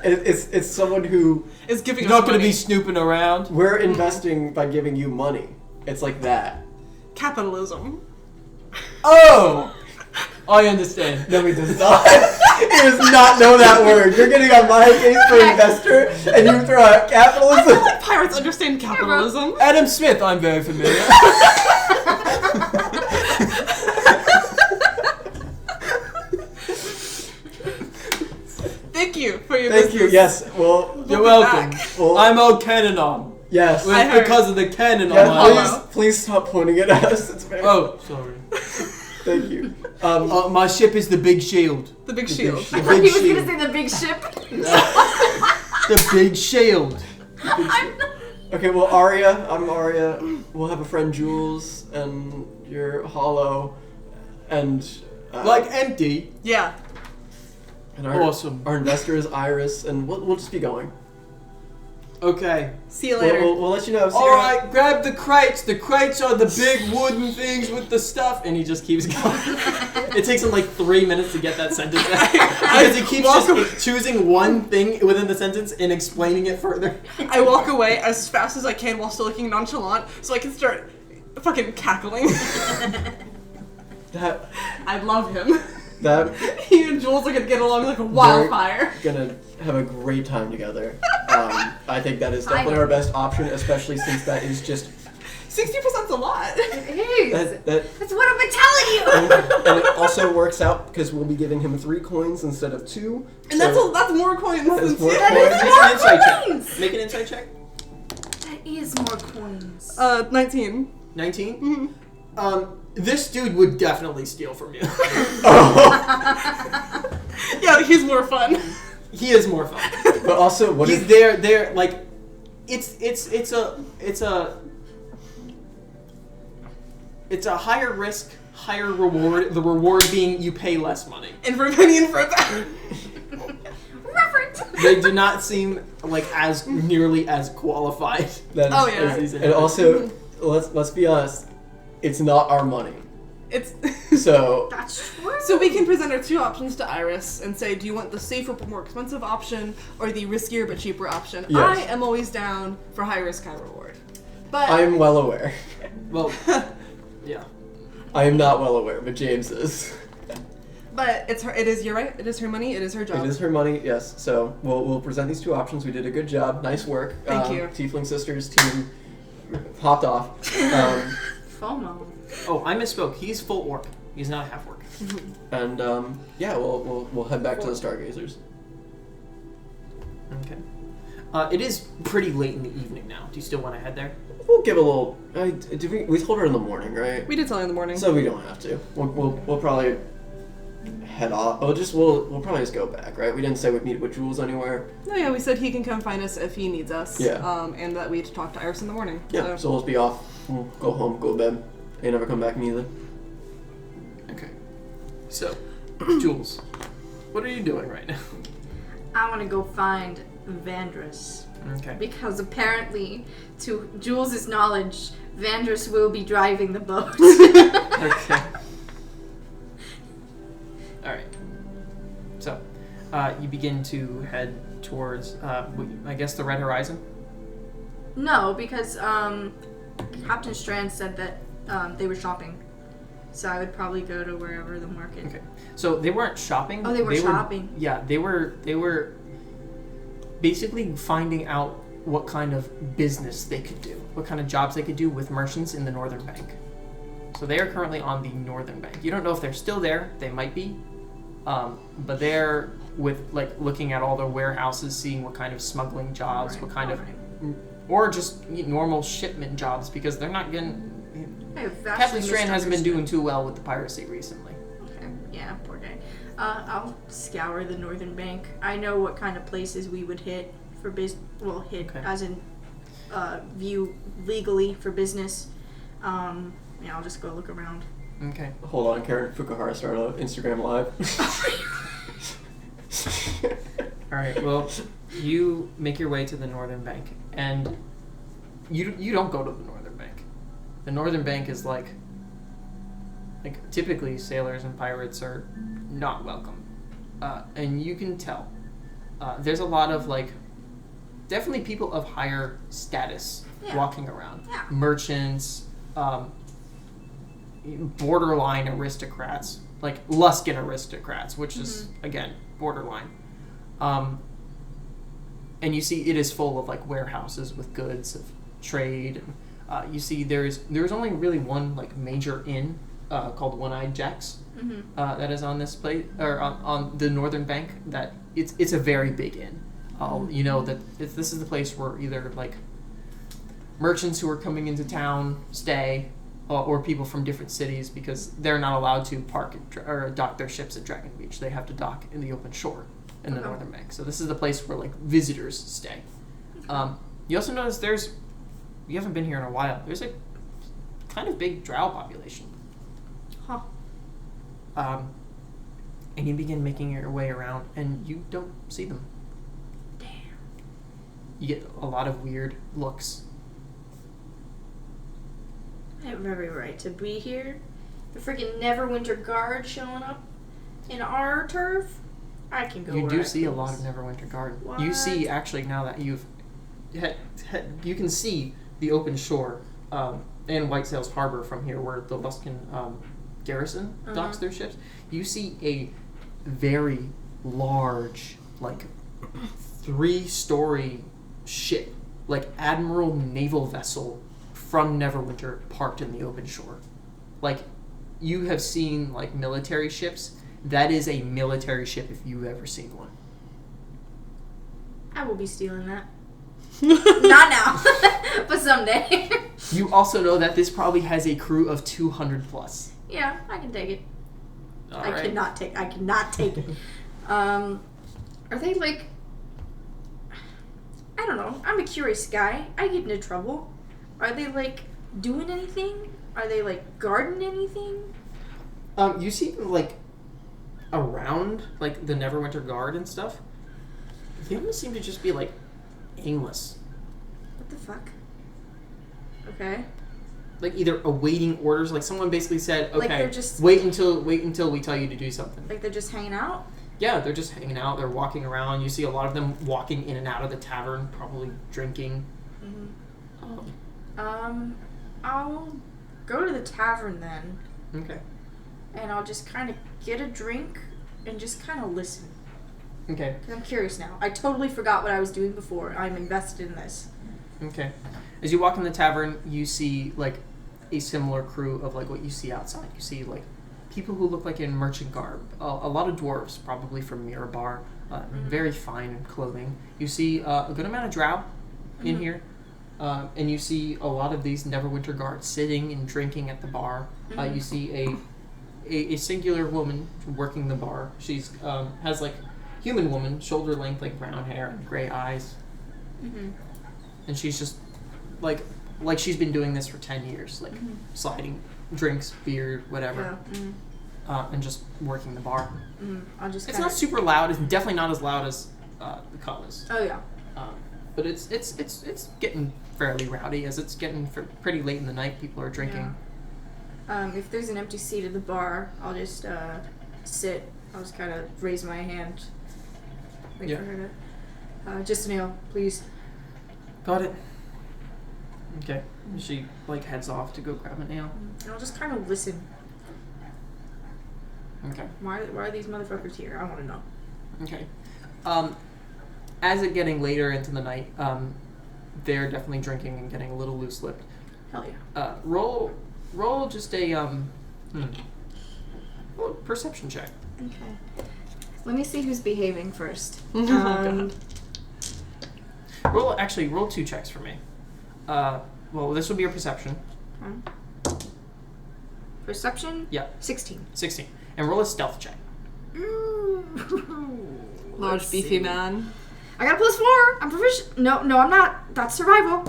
it's someone who... Is giving You're us not gonna money. be snooping around? We're investing by giving you money. It's like that. Capitalism. Oh! I understand. No, he does not. He does not know that word. You're getting on my case for investor, and you throw out capitalism. Pirates understand capitalism. Adam Smith, I'm very familiar. Thank you for your Thank you. business. Yes. Well, You're be welcome. back. well I'm O'Cannon on. yes. I heard. Because of the cannon on Yes, my please, mouth. please stop pointing at us. It's very. Oh, sorry. Thank you. My ship is the Big Shield. The big shield. I The thought he Big was Shield. gonna say the big ship. The Big Shield. I'm not. Okay, well, Arya, I'm Arya. We'll have a friend Jules, and you're Hollow, and Like empty. Yeah. and our, Awesome. Our investor is Iris, and we'll just be going. Okay. See you later. We'll let you know. See you around. Alright, grab the crates. The crates are the big wooden things with the stuff. And he just keeps going. It takes him like 3 minutes to get that sentence out. Because he keeps just choosing one thing within the sentence and explaining it further. I walk away as fast as I can while still looking nonchalant so I can start fucking cackling. That I love him. that He and Jules are gonna get along like a wildfire. gonna have a great time together. I think that is definitely our best option, especially since that is just 60%'s a lot. It is. that That's what I've been telling you. and it also works out because we'll be giving him 3 coins instead of 2. And so that's more coins That than is more two. That coins. is Make an insight more check. coins. Make an insight check. That is more coins. 19. 19? Mm-hmm. This dude would definitely steal from you. Yeah, he's more fun. He is more fun. But also, what He's if there like it's a higher risk, higher reward. The reward being you pay less money. And for a penny and for a pound. Reference. They do not seem like as nearly as qualified. that is, Oh, yeah. as these and also let's be honest, it's not our money. It's So That's true. so we can present our 2 options to Iris and say, do you want the safer but more expensive option or the riskier but cheaper option? Yes. I am always down for high risk, high reward. But I'm well aware. Well, yeah. I am not well aware, but James is. But it's her. It is. You're right. It is her money. It is her job. It is her money, yes. So we'll present these 2 options. We did a good job. Nice work. Thank you. Tiefling Sisters team hopped off. FOMO. Oh, I misspoke. He's full orc. He's not half orc. And yeah, we'll head back to the Stargazers. Okay. It is pretty late in the evening now. Do you still want to head there? We'll give a little. We told her in the morning, right? We did tell her in the morning. So we don't have to. We'll probably head off. We'll probably just go back, right? We didn't say we'd meet with Jules anywhere. No, yeah, we said he can come find us if he needs us. Yeah. And that we'd talk to Iris in the morning. Yeah. So we'll just be off. We'll go home, go to bed. They never come back neither. Okay. So, Jules, what are you doing right now? I want to go find Vandrus. Okay. Because apparently, to Jules' knowledge, Vandrus will be driving the boat. Okay. Alright. So, you begin to head towards, I guess, the Red Horizon? No, because Captain Strand said that they were shopping. So I would probably go to wherever the market. Okay. So, they weren't shopping. Oh, they were shopping. Yeah, they were basically finding out what kind of business they could do, what kind of jobs they could do with merchants in the Northern Bank. So they are currently on the Northern Bank. You don't know if they're still there. They might be. But they're with like looking at all the warehouses, seeing what kind of smuggling jobs, Right, what kind of, alright. or just normal shipment jobs, because they're not getting. I have vastly Captain Strand hasn't been doing misunderstood. too well with the piracy recently. Okay. Yeah, poor guy. I'll scour the northern bank. I know what kind of places we would hit for hit Okay. as in view legally for business. Yeah, I'll just go look around. Okay. Hold on, Karen Fukuhara started on Instagram Live. All right. Well, you make your way to the northern bank, and you don't go to the northern bank. The northern bank is like typically sailors and pirates are not welcome, and you can tell. There's a lot of definitely people of higher status Yeah. walking around. Yeah. Merchants, borderline aristocrats, like Luskin aristocrats, which is again borderline. And you see it is full of warehouses with goods of trade. You see there's only really one major inn called One-Eyed Jack's that is on this place or on the northern bank. That it's a very big inn. You know that this is the place where either merchants who are coming into town stay, or people from different cities, because they're not allowed to park or dock their ships at Dragon Beach. They have to dock in the open shore in the northern bank. So this is the place where visitors stay. You also notice you haven't been here in a while. There's a kind of big drow population. Huh. And you begin making your way around, and you don't see them. Damn. You get a lot of weird looks. I have every right to be here. The freaking Neverwinter Guard showing up in our turf. I can go. You where do I see a please. lot of Neverwinter Guard. What? You see, actually, now that you've you can see the open shore and White Sails Harbor from here, where the Luskin garrison docks their ships. You see a very large, 3-story ship, admiral naval vessel from Neverwinter, parked in the open shore. You have seen military ships. That is a military ship if you've ever seen one. I will be stealing that. Not now, but someday. You also know that this probably has a crew of 200 plus. Yeah, I can take it. All I right. cannot take it. Are they I don't know. I'm a curious guy. I get into trouble. Are they doing anything? Are they guarding anything? You see them around the Neverwinter Guard and stuff. They almost seem to just be aimless. What the fuck? Okay. Either awaiting orders, someone basically said, okay, they're just- wait until we tell you to do something. They're just hanging out? Yeah, they're just hanging out. They're walking around. You see a lot of them walking in and out of the tavern, probably drinking. I'll go to the tavern then, Okay. and I'll just kind of get a drink and just kind of listen. Okay. 'Cause I'm curious now. I totally forgot what I was doing before. I'm invested in this. Okay. As you walk in the tavern, you see a similar crew of what you see outside. You see people who look in merchant garb. A lot of dwarves, probably from Mirabar, very fine clothing. You see a good amount of drow in here, and you see a lot of these Neverwinter Guards sitting and drinking at the bar. You see a singular woman working the bar. She's has human woman, shoulder length, brown hair and gray eyes. And she's just she's been doing this for 10 years, sliding drinks, beer, whatever, and just working the bar. I'll just It's kinda... not super loud. It's definitely not as loud as the Cull is. Oh, yeah. But it's getting fairly rowdy as it's getting pretty late in the night. People are drinking. Yeah. If there's an empty seat at the bar, I'll just sit. I'll just kind of raise my hand. Wait for her to... just an ale, please. Got it. Okay. She heads off to go grab an ale. And I'll just kind of listen. Okay. Why are these motherfuckers here? I want to know. Okay. As it getting later into the night, they're definitely drinking and getting a little loose-lipped. Hell yeah. Roll just a roll a perception check. Okay. Let me see who's behaving first. Oh, God. Roll 2 checks for me. Well, this will be your perception. Perception? Yeah. 16. 16. And roll a stealth check. Large, beefy man. I got a +4. I'm proficient. No, I'm not. That's survival.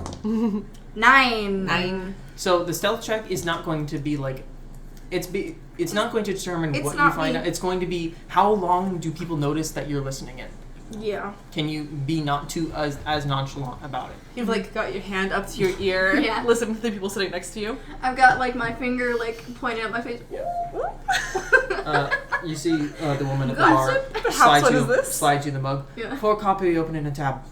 9. So the stealth check is not going to be like... It's not going to determine what you find out. It's going to be how long do people notice that you're listening in. Yeah. Can you be not too as nonchalant about it? You've like got your hand up to your ear. Yeah. Listen to the people sitting next to you. I've got like my finger like pointing at my face. You see the woman at the Gossip? bar What house is this? slides you the mug. Yeah. Pour a copy, open in a tab.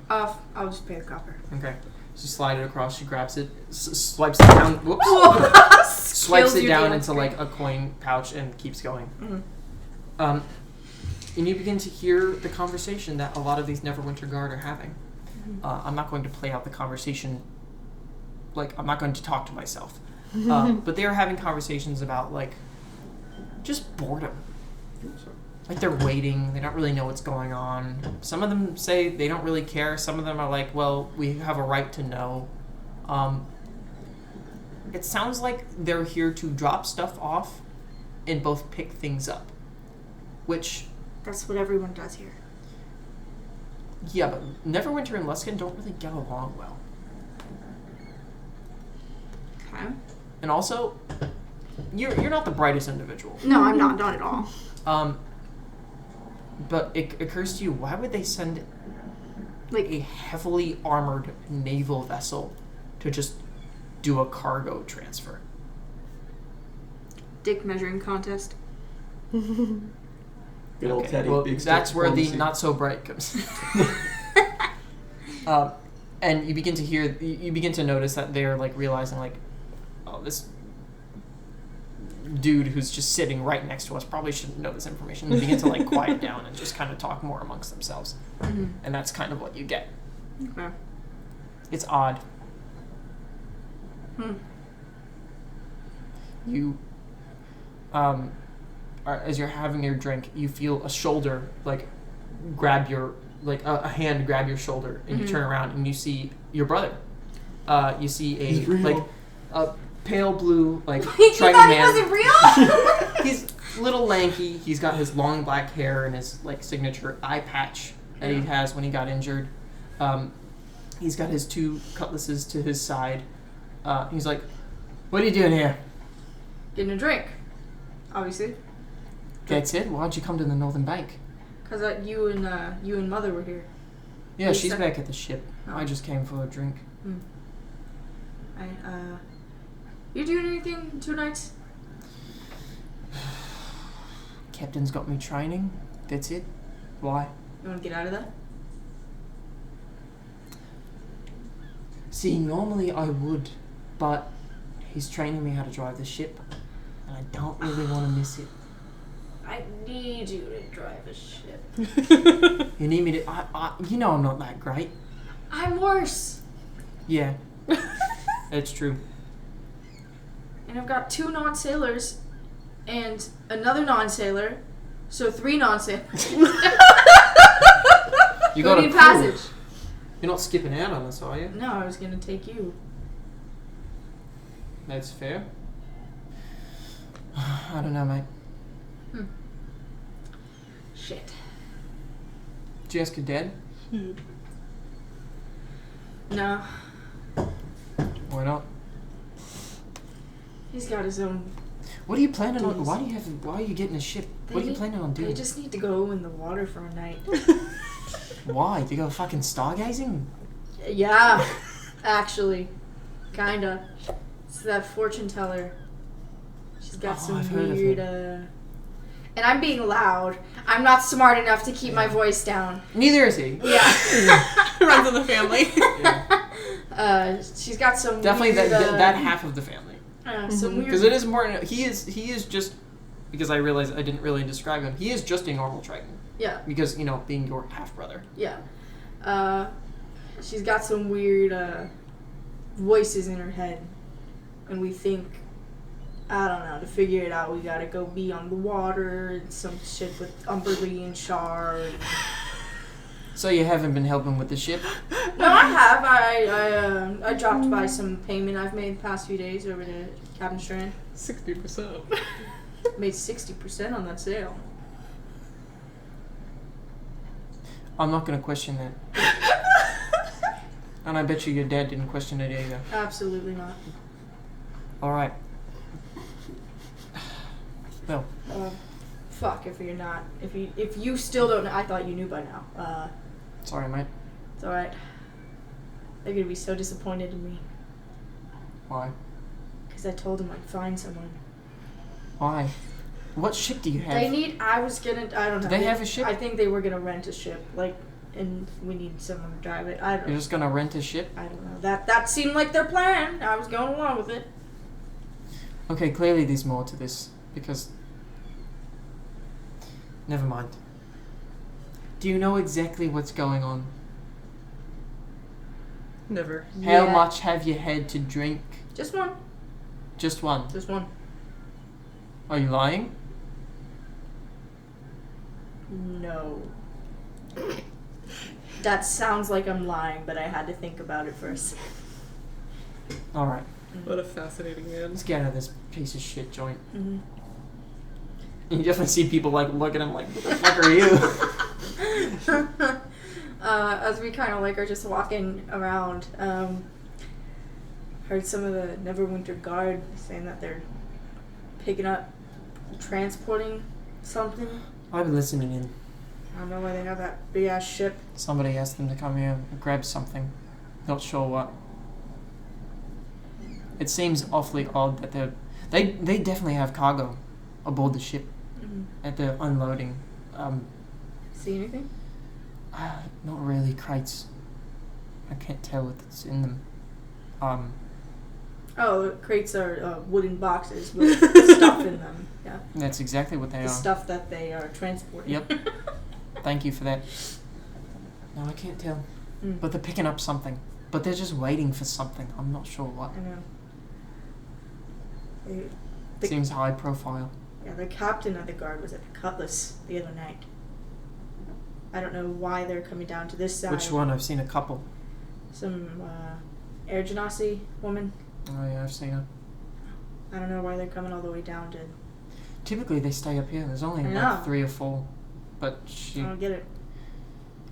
I'll just pay the copper. Okay. She slides it across. She grabs it, swipes it down. Whoops. Swipes it down into like a coin pouch and keeps going. Mm-hmm. And you begin to hear the conversation that a lot of these Neverwinter Guard are having. Mm-hmm. I'm not going to play out the conversation. Like, I'm not going to talk to myself. But they are having conversations about, like, just boredom. Like, they're waiting. They don't really know what's going on. Some of them say they don't really care. Some of them are like, well, we have a right to know. It sounds like they're here to drop stuff off and both pick things up. Which... That's what everyone does here. Yeah, but Neverwinter and Luskin don't really get along well. Okay. And also, you're not the brightest individual. No, I'm not at all. But it occurs to you, why would they send Like a heavily armored naval vessel to just do a cargo transfer? dick measuring contest. Good old Teddy. Well, big that's stick where the diplomacy. not so bright comes. And you begin to notice that they're like realizing like, oh, this dude who's just sitting right next to us probably shouldn't know this information. They begin to like quiet down and just kind of talk more amongst themselves. Mm-hmm. And that's kind of what you get. Okay. It's odd. You, as you're having your drink, you feel a shoulder like grab your, like a hand grab your shoulder, and you turn around and you see your brother. You see a pale blue like You Triton thought he man. wasn't real? He's a little lanky. He's got his long black hair and his like signature eye patch that he has when he got injured. He's got his 2 cutlasses to his side. He's like, "What are you doing here?" Getting a drink, obviously. That's it. Why'd you come to the Northern Bank? Cause you and Mother were here. Yeah, Lisa? she's back at the ship. Oh. I just came for a drink. You doing anything tonight? Captain's got me training. That's it. Why? You want to get out of that? See, normally I would, but he's training me how to drive the ship, and I don't really want to miss it. I need you to drive a ship. You need me to... you know I'm not that great. I'm worse. Yeah. It's true. And I've got 2 non-sailors and another non-sailor, so 3 non-sailors. You Who got a need crew. passage? You're not skipping out on us, are you? No, I was gonna take you. That's fair. I don't know, mate. Shit. Jessica dead? No, Why not? he's got his own. What are you planning on? Dudes. Why are you getting a ship? What are you planning on doing? They just need to go in the water for a night. Why? Do you go fucking stargazing? Yeah, actually, kinda. It's that fortune teller. She's got Oh, some I've heard of weird. And I'm being loud. I'm not smart enough to keep my voice down. Neither is he. Yeah. Runs in the family. Yeah. She's got some Definitely weird, that half of the family. some weird. Because it is important. He is just, because I realized I didn't really describe him. He is just a normal Triton. Yeah. Because, being your half brother. Yeah. She's got some weird voices in her head, and we think I don't know. To figure it out, we gotta go be on the water and some shit with Umberlee and Char. And... So you haven't been helping with the ship? No, I have. I dropped by some payment I've made the past few days over to Captain Strand. 60%. Made 60% on that sale. I'm not going to question that. And I bet you your dad didn't question it either. Absolutely not. Alright. Well. Fuck if you're not. If you still don't know, I thought you knew by now. Sorry, mate. It's alright. They're gonna be so disappointed in me. Why? Because I told them I'd find someone. Why? What ship do you have? I don't know. Do they have a ship? I think they were gonna rent a ship, and we need someone to drive it. I don't know. You're just gonna rent a ship? I don't know. That seemed like their plan. I was going along with it. Okay, clearly there's more to this, because... Never mind. Do you know exactly what's going on? Never. How Yeah. much have you had to drink? Just one. Just one. Just one. Are you lying? No. That sounds like I'm lying, but I had to think about it first. Alright, What a fascinating man. let's get out of this piece of shit joint. Mm-hmm. You definitely see people like look at him like, what the fuck are you? As we kind of like are just walking around, heard some of the Neverwinter Guard saying that they're picking up, transporting something. I've been listening in. I don't know why they have that big ass ship. Somebody asked them to come here and grab something. Not sure what. It seems awfully odd that they definitely have cargo aboard the ship at the unloading. See anything? Not really crates. I can't tell what's in them. Oh, crates are wooden boxes with stuff in them. Yeah. That's exactly what they The are. stuff that they are transporting. Yep. Thank you for that. No, I can't tell. Mm. But they're picking up something. But they're just waiting for something. I'm not sure what. I know. Seems high profile. Yeah, the captain of the guard was at the Cutlass the other night. I don't know why they're coming down to this side. Which one? I've seen a couple. Some Air Genasi woman. Oh yeah, I've seen her. I don't know why they're coming all the way down to... Typically they stay up here. There's only I know. like 3 or 4. But I don't get it.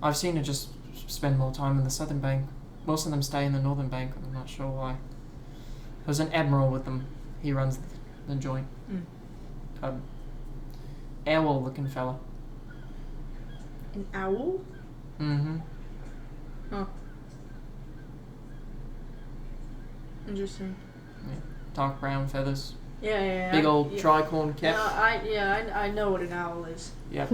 I've seen her just spend more time in the southern bank. Most of them stay in the northern bank. I'm not sure why. There's an admiral with them. He runs the joint. Owl-looking fella. An owl? Mm-hmm. Huh. Interesting. Dark brown feathers. Yeah. Big old yeah. tricorn cap. I know what an owl is. Yep.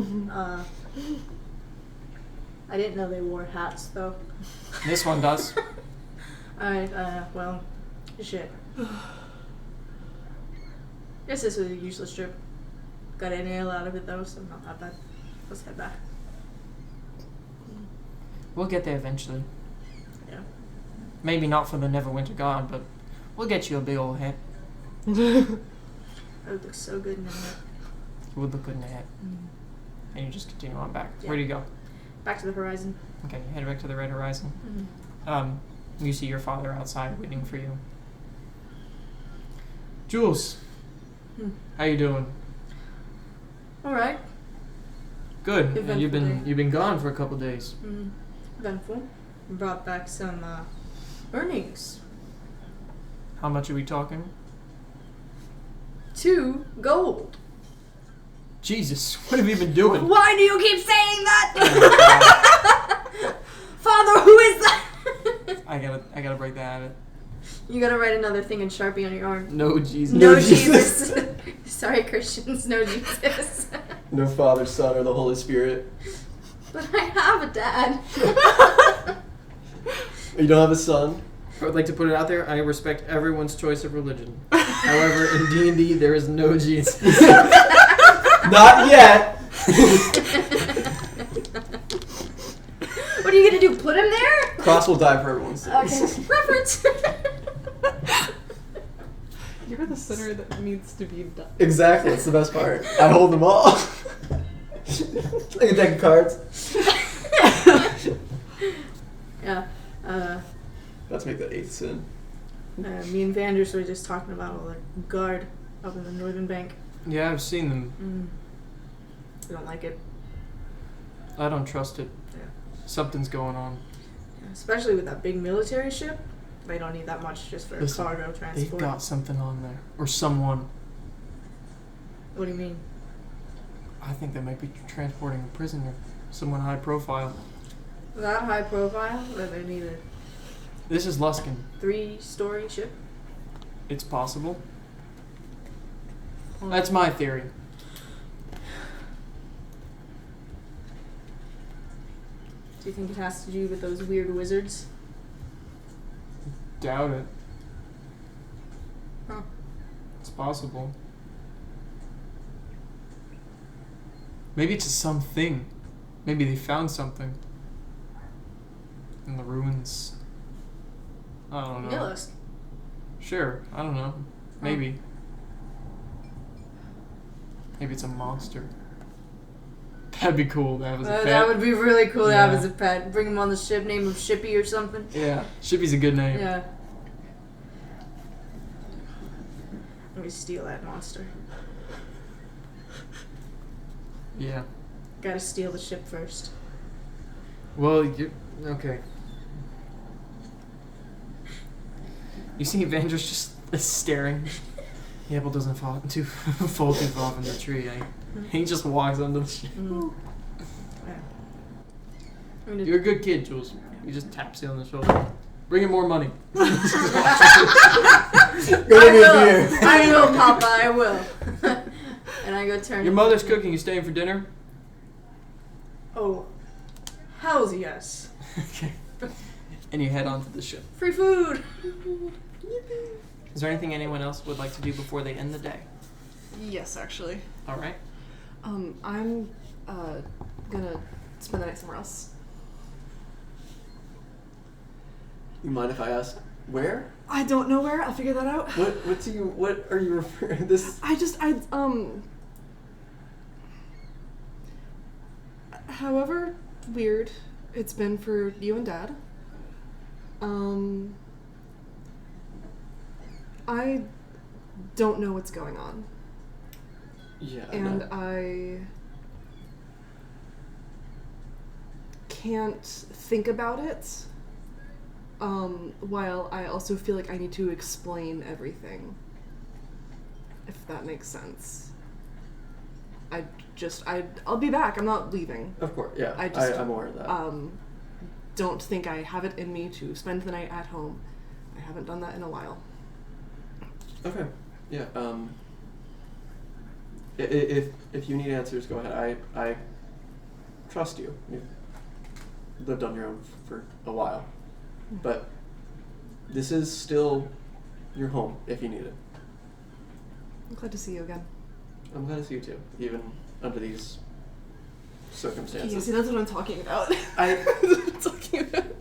I didn't know they wore hats though. This one does. Alright, well, shit. Guess this was a useless trip. Got a nail out of it though, so not that bad. Let's head back. We'll get there eventually. Yeah. Maybe not for the Neverwinter Guard, but we'll get you a big old hat. That would look so good in a hat. It would look good in a hat. And you just continue on back. Yeah. Where do you go? Back to the horizon. Okay, you head back to the Red Horizon. You see your father outside waiting for you. Jules, how you doing? Alright. Good. And Eventful you've been gone for a couple days. Eventful. Brought back some earnings. How much are we talking? 2 gold. Jesus, what have you been doing? Why do you keep saying that? Father, who is that? I gotta break that habit. You gotta write another thing in Sharpie on your arm. No Jesus. No Jesus. Sorry, Christians. No Jesus. No Father, Son, or the Holy Spirit. But I have a dad. You don't have a son? I would like to put it out there, I respect everyone's choice of religion. However, in D&D, there is no Jesus. Not yet! What are you gonna do? Put him there? Cross will die for everyone's sake. Okay. Reference. You're the center that needs to be done. Exactly, that's the best part. I hold them all. Like a deck of cards. Yeah. Let's make that 8th sin. Me and Vanders were just talking about all the guard up in the northern bank. Yeah, I've seen them. I don't like it. I don't trust it. Yeah. Something's going on. Especially with that big military ship. They don't need that much just for Listen, cargo transport. They've got something on there. Or someone. What do you mean? I think they might be transporting a prisoner. Someone high profile. That high profile that they need a This is Luskin. 3-story ship? It's possible. That's my theory. Do you think it has to do with those weird wizards? Doubt it. Huh. It's possible. Maybe it's just something. Maybe they found something. In the ruins. I don't know. Millis. Sure, I don't know. Maybe. Maybe it's a monster. That'd be cool to have as a pet. That would be really cool to have Yeah. as a pet. Bring him on the ship, name him Shippy or something. Yeah, Shippy's a good name. Yeah. Let me steal that monster. Yeah. Gotta steal the ship first. Well, you okay. You see Evangel's just staring. The apple doesn't fall too fall too far from the tree. He just walks under the ship. Yeah. You're a good kid, Jules. He just taps you on the shoulder. Bring him more money. Go I get me a beer. will. I will, Papa. I will. And I go turn. Your mother's cooking. You staying for dinner? Oh, hells yes. Okay. And you head onto the ship. Free food. Is there anything anyone else would like to do before they end the day? Yes, actually. All right. I'm gonna spend the night somewhere else. You mind if I ask where? I don't know where. I'll figure that out. What are you referring this? However weird it's been for you and Dad, I don't know what's going on. Yeah. And I can't think about it, while I also feel like I need to explain everything, if that makes sense. I'll be back. I'm not leaving. Of course, yeah. I'm aware of that. Don't think I have it in me to spend the night at home. I haven't done that in a while. Okay. Yeah. If you need answers, go ahead. I trust you. You've lived on your own for a while, but this is still your home if you need it. I'm glad to see you again. I'm glad to see you too, even under these circumstances. Yeah, see, that's what I'm talking about.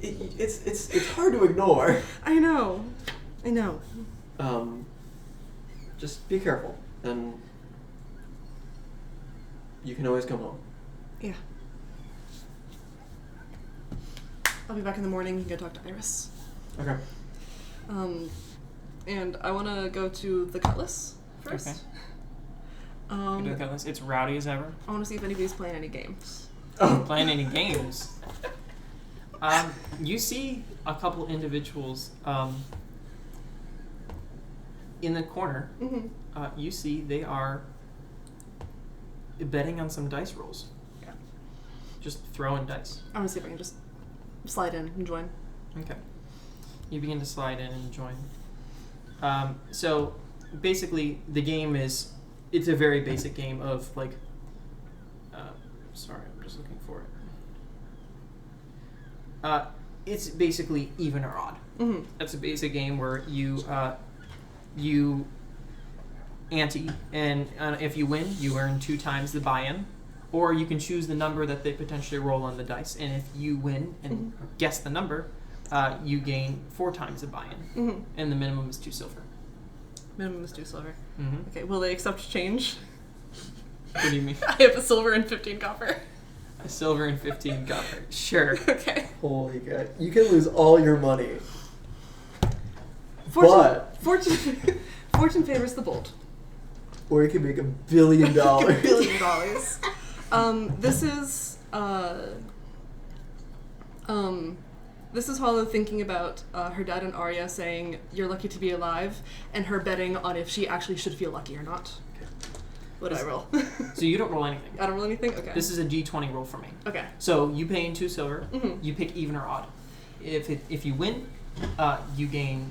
It's hard to ignore. I know. Just be careful, and you can always come home. Yeah. I'll be back in the morning. You can go talk to Iris. Okay. And I want to go to the Cutlass first. Okay. It's rowdy as ever. I want to see if anybody's playing any games. Playing any games? You see a couple individuals in the corner. Mm-hmm. You see they are betting on some dice rolls. Yeah. Just throwing dice. I want to see if I can just slide in and join. Okay. You begin to slide in and join. So basically the game is, it's a very basic game of like, sorry, I'm just looking for it. It's basically even or odd. Mm-hmm. That's a basic game where you ante, and if you win, you earn 2 times the buy-in, or you can choose the number that they potentially roll on the dice, and if you win and guess the number, you gain 4 times the buy-in, and the minimum is 2 silver. Minimum is 2 silver. Mm-hmm. Okay, will they accept change? What do you mean? I have a silver and 15 copper. A silver and 15 copper. Sure. Okay. Holy God. You can lose all your money. Fortune favors the bold. Or you can make $1 billion. $1 billion. This is Hollow thinking about her dad and Arya saying, "You're lucky to be alive," and her betting on if she actually should feel lucky or not. What do I roll? So you don't roll anything. I don't roll anything? Okay. This is a d20 roll for me. Okay. So you pay in 2 silver. Mm-hmm. You pick even or odd. If you win, you gain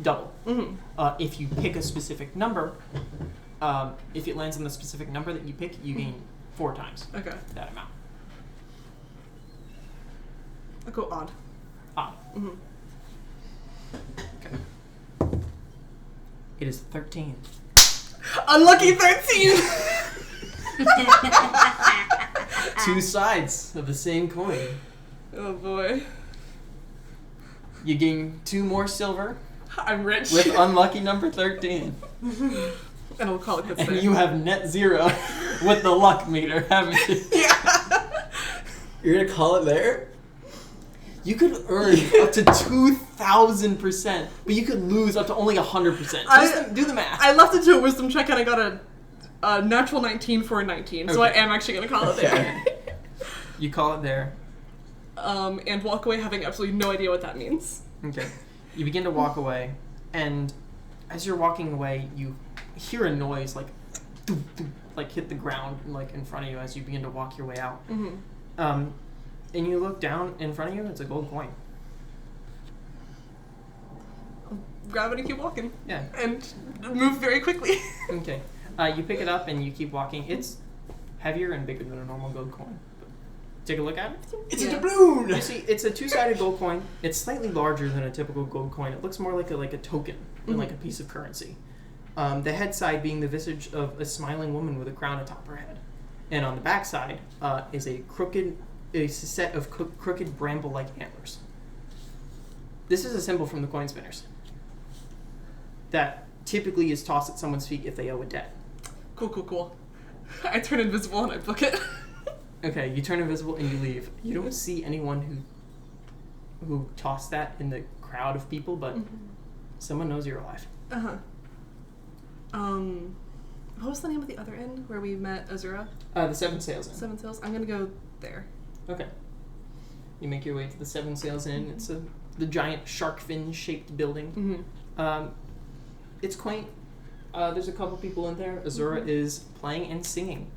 double. Mm-hmm. If you pick a specific number, if it lands on the specific number that you pick, you gain 4 times Okay. that amount. I'll go odd. Odd. Mm-hmm. Okay. It is 13. Unlucky 13! 2 sides of the same coin. Oh boy. You gain 2 more silver I'm rich. with unlucky number 13. And we'll call it quits And there. you have net 0 with the luck meter, haven't you? Yeah. You're gonna call it there? You could earn up to 2,000%, but you could lose up to only 100%. Do the math. I left it to a wisdom check and I got a natural 19 for a 19, so I Okay. am actually going to call it there. You call it there. And walk away having absolutely no idea what that means. Okay. You begin to walk away, and as you're walking away, you hear a noise like, doo, doo, like hit the ground like in front of you as you begin to walk your way out. Mm-hmm. And you look down in front of you, it's a gold coin. Grab it and keep walking. Yeah. And move very quickly. Okay. You pick it up and you keep walking. It's heavier and bigger than a normal gold coin. Take a look at it. It's Yeah. a doubloon! You see, it's a 2-sided gold coin. It's slightly larger than a typical gold coin. It looks more like a token than like a piece of currency. The head side being the visage of a smiling woman with a crown atop her head. And on the back side is a set of crooked bramble-like antlers. This is a symbol from the coin spinners that typically is tossed at someone's feet if they owe a debt. Cool. I turn invisible and I book it. Okay, you turn invisible and you leave. You don't see anyone who tossed that in the crowd of people, but someone knows you're alive. Uh-huh. What was the name of the other inn where we met Azura? The Seven Sails Inn. 7 Sails? I'm gonna go there. Okay. You make your way to the Seven Sails Inn. It's the giant shark fin shaped building. Mm-hmm. It's quaint. There's a couple people in there. Azura is playing and singing.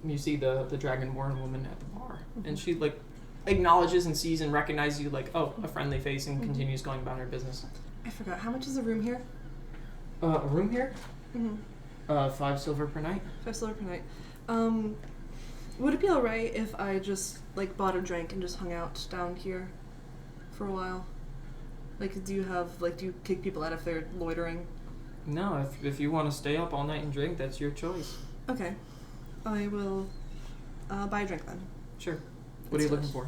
You see the Dragonborn woman at the bar, and she like acknowledges and sees and recognizes you like, oh, a friendly face, and continues going about her business. I forgot. How much is a room here? A room here? Mm-hmm. 5 silver per night. 5 silver per night. Would it be alright if I just, like, bought a drink and just hung out down here for a while? Like, do you kick people out if they're loitering? No, if you want to stay up all night and drink, that's your choice. Okay. I will, buy a drink then. Sure. What are you looking for?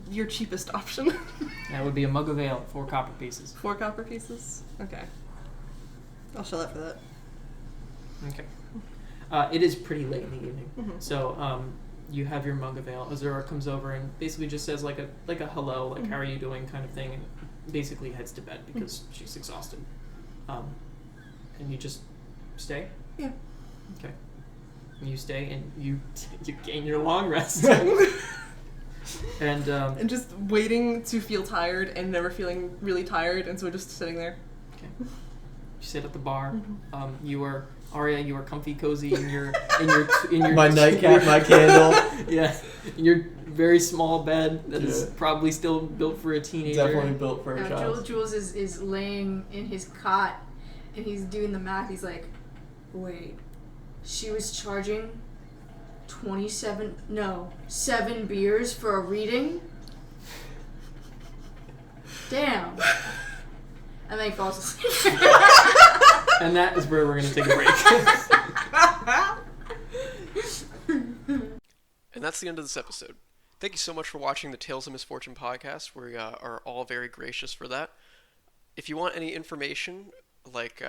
Your cheapest option. That would be a mug of ale, 4 copper pieces. 4 copper pieces? Okay. I'll shell out for that. Okay. It is pretty late in the evening, Mhm. so you have your mug of ale. Azura comes over and basically just says like a hello, like how are you doing kind of thing, and basically heads to bed because she's exhausted. And you just stay? Yeah. Okay. And you stay and you gain your long rest. And And just waiting to feel tired and never feeling really tired, and so just sitting there. okay. You sit at the bar. You are Arya. You are comfy, cozy in your My nightcap, my candle. yeah, in your very small bed that is Yeah. probably still built for a teenager. Definitely built for a Now, child. Jules is laying in his cot, and he's doing the math. He's like, wait, she was charging 7 beers for a reading? Damn. And then he falls asleep. And that is where we're going to take a break. And that's the end of this episode. Thank you so much for watching the Tales of Misfortune podcast. We are all very gracious for that. if you want any information, like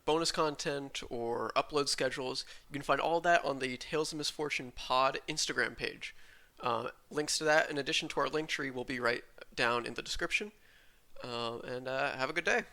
bonus content or upload schedules, you can find all that on the Tales of Misfortune Pod Instagram page. Links to that, in addition to our link tree, will be right down in the description. And have a good day.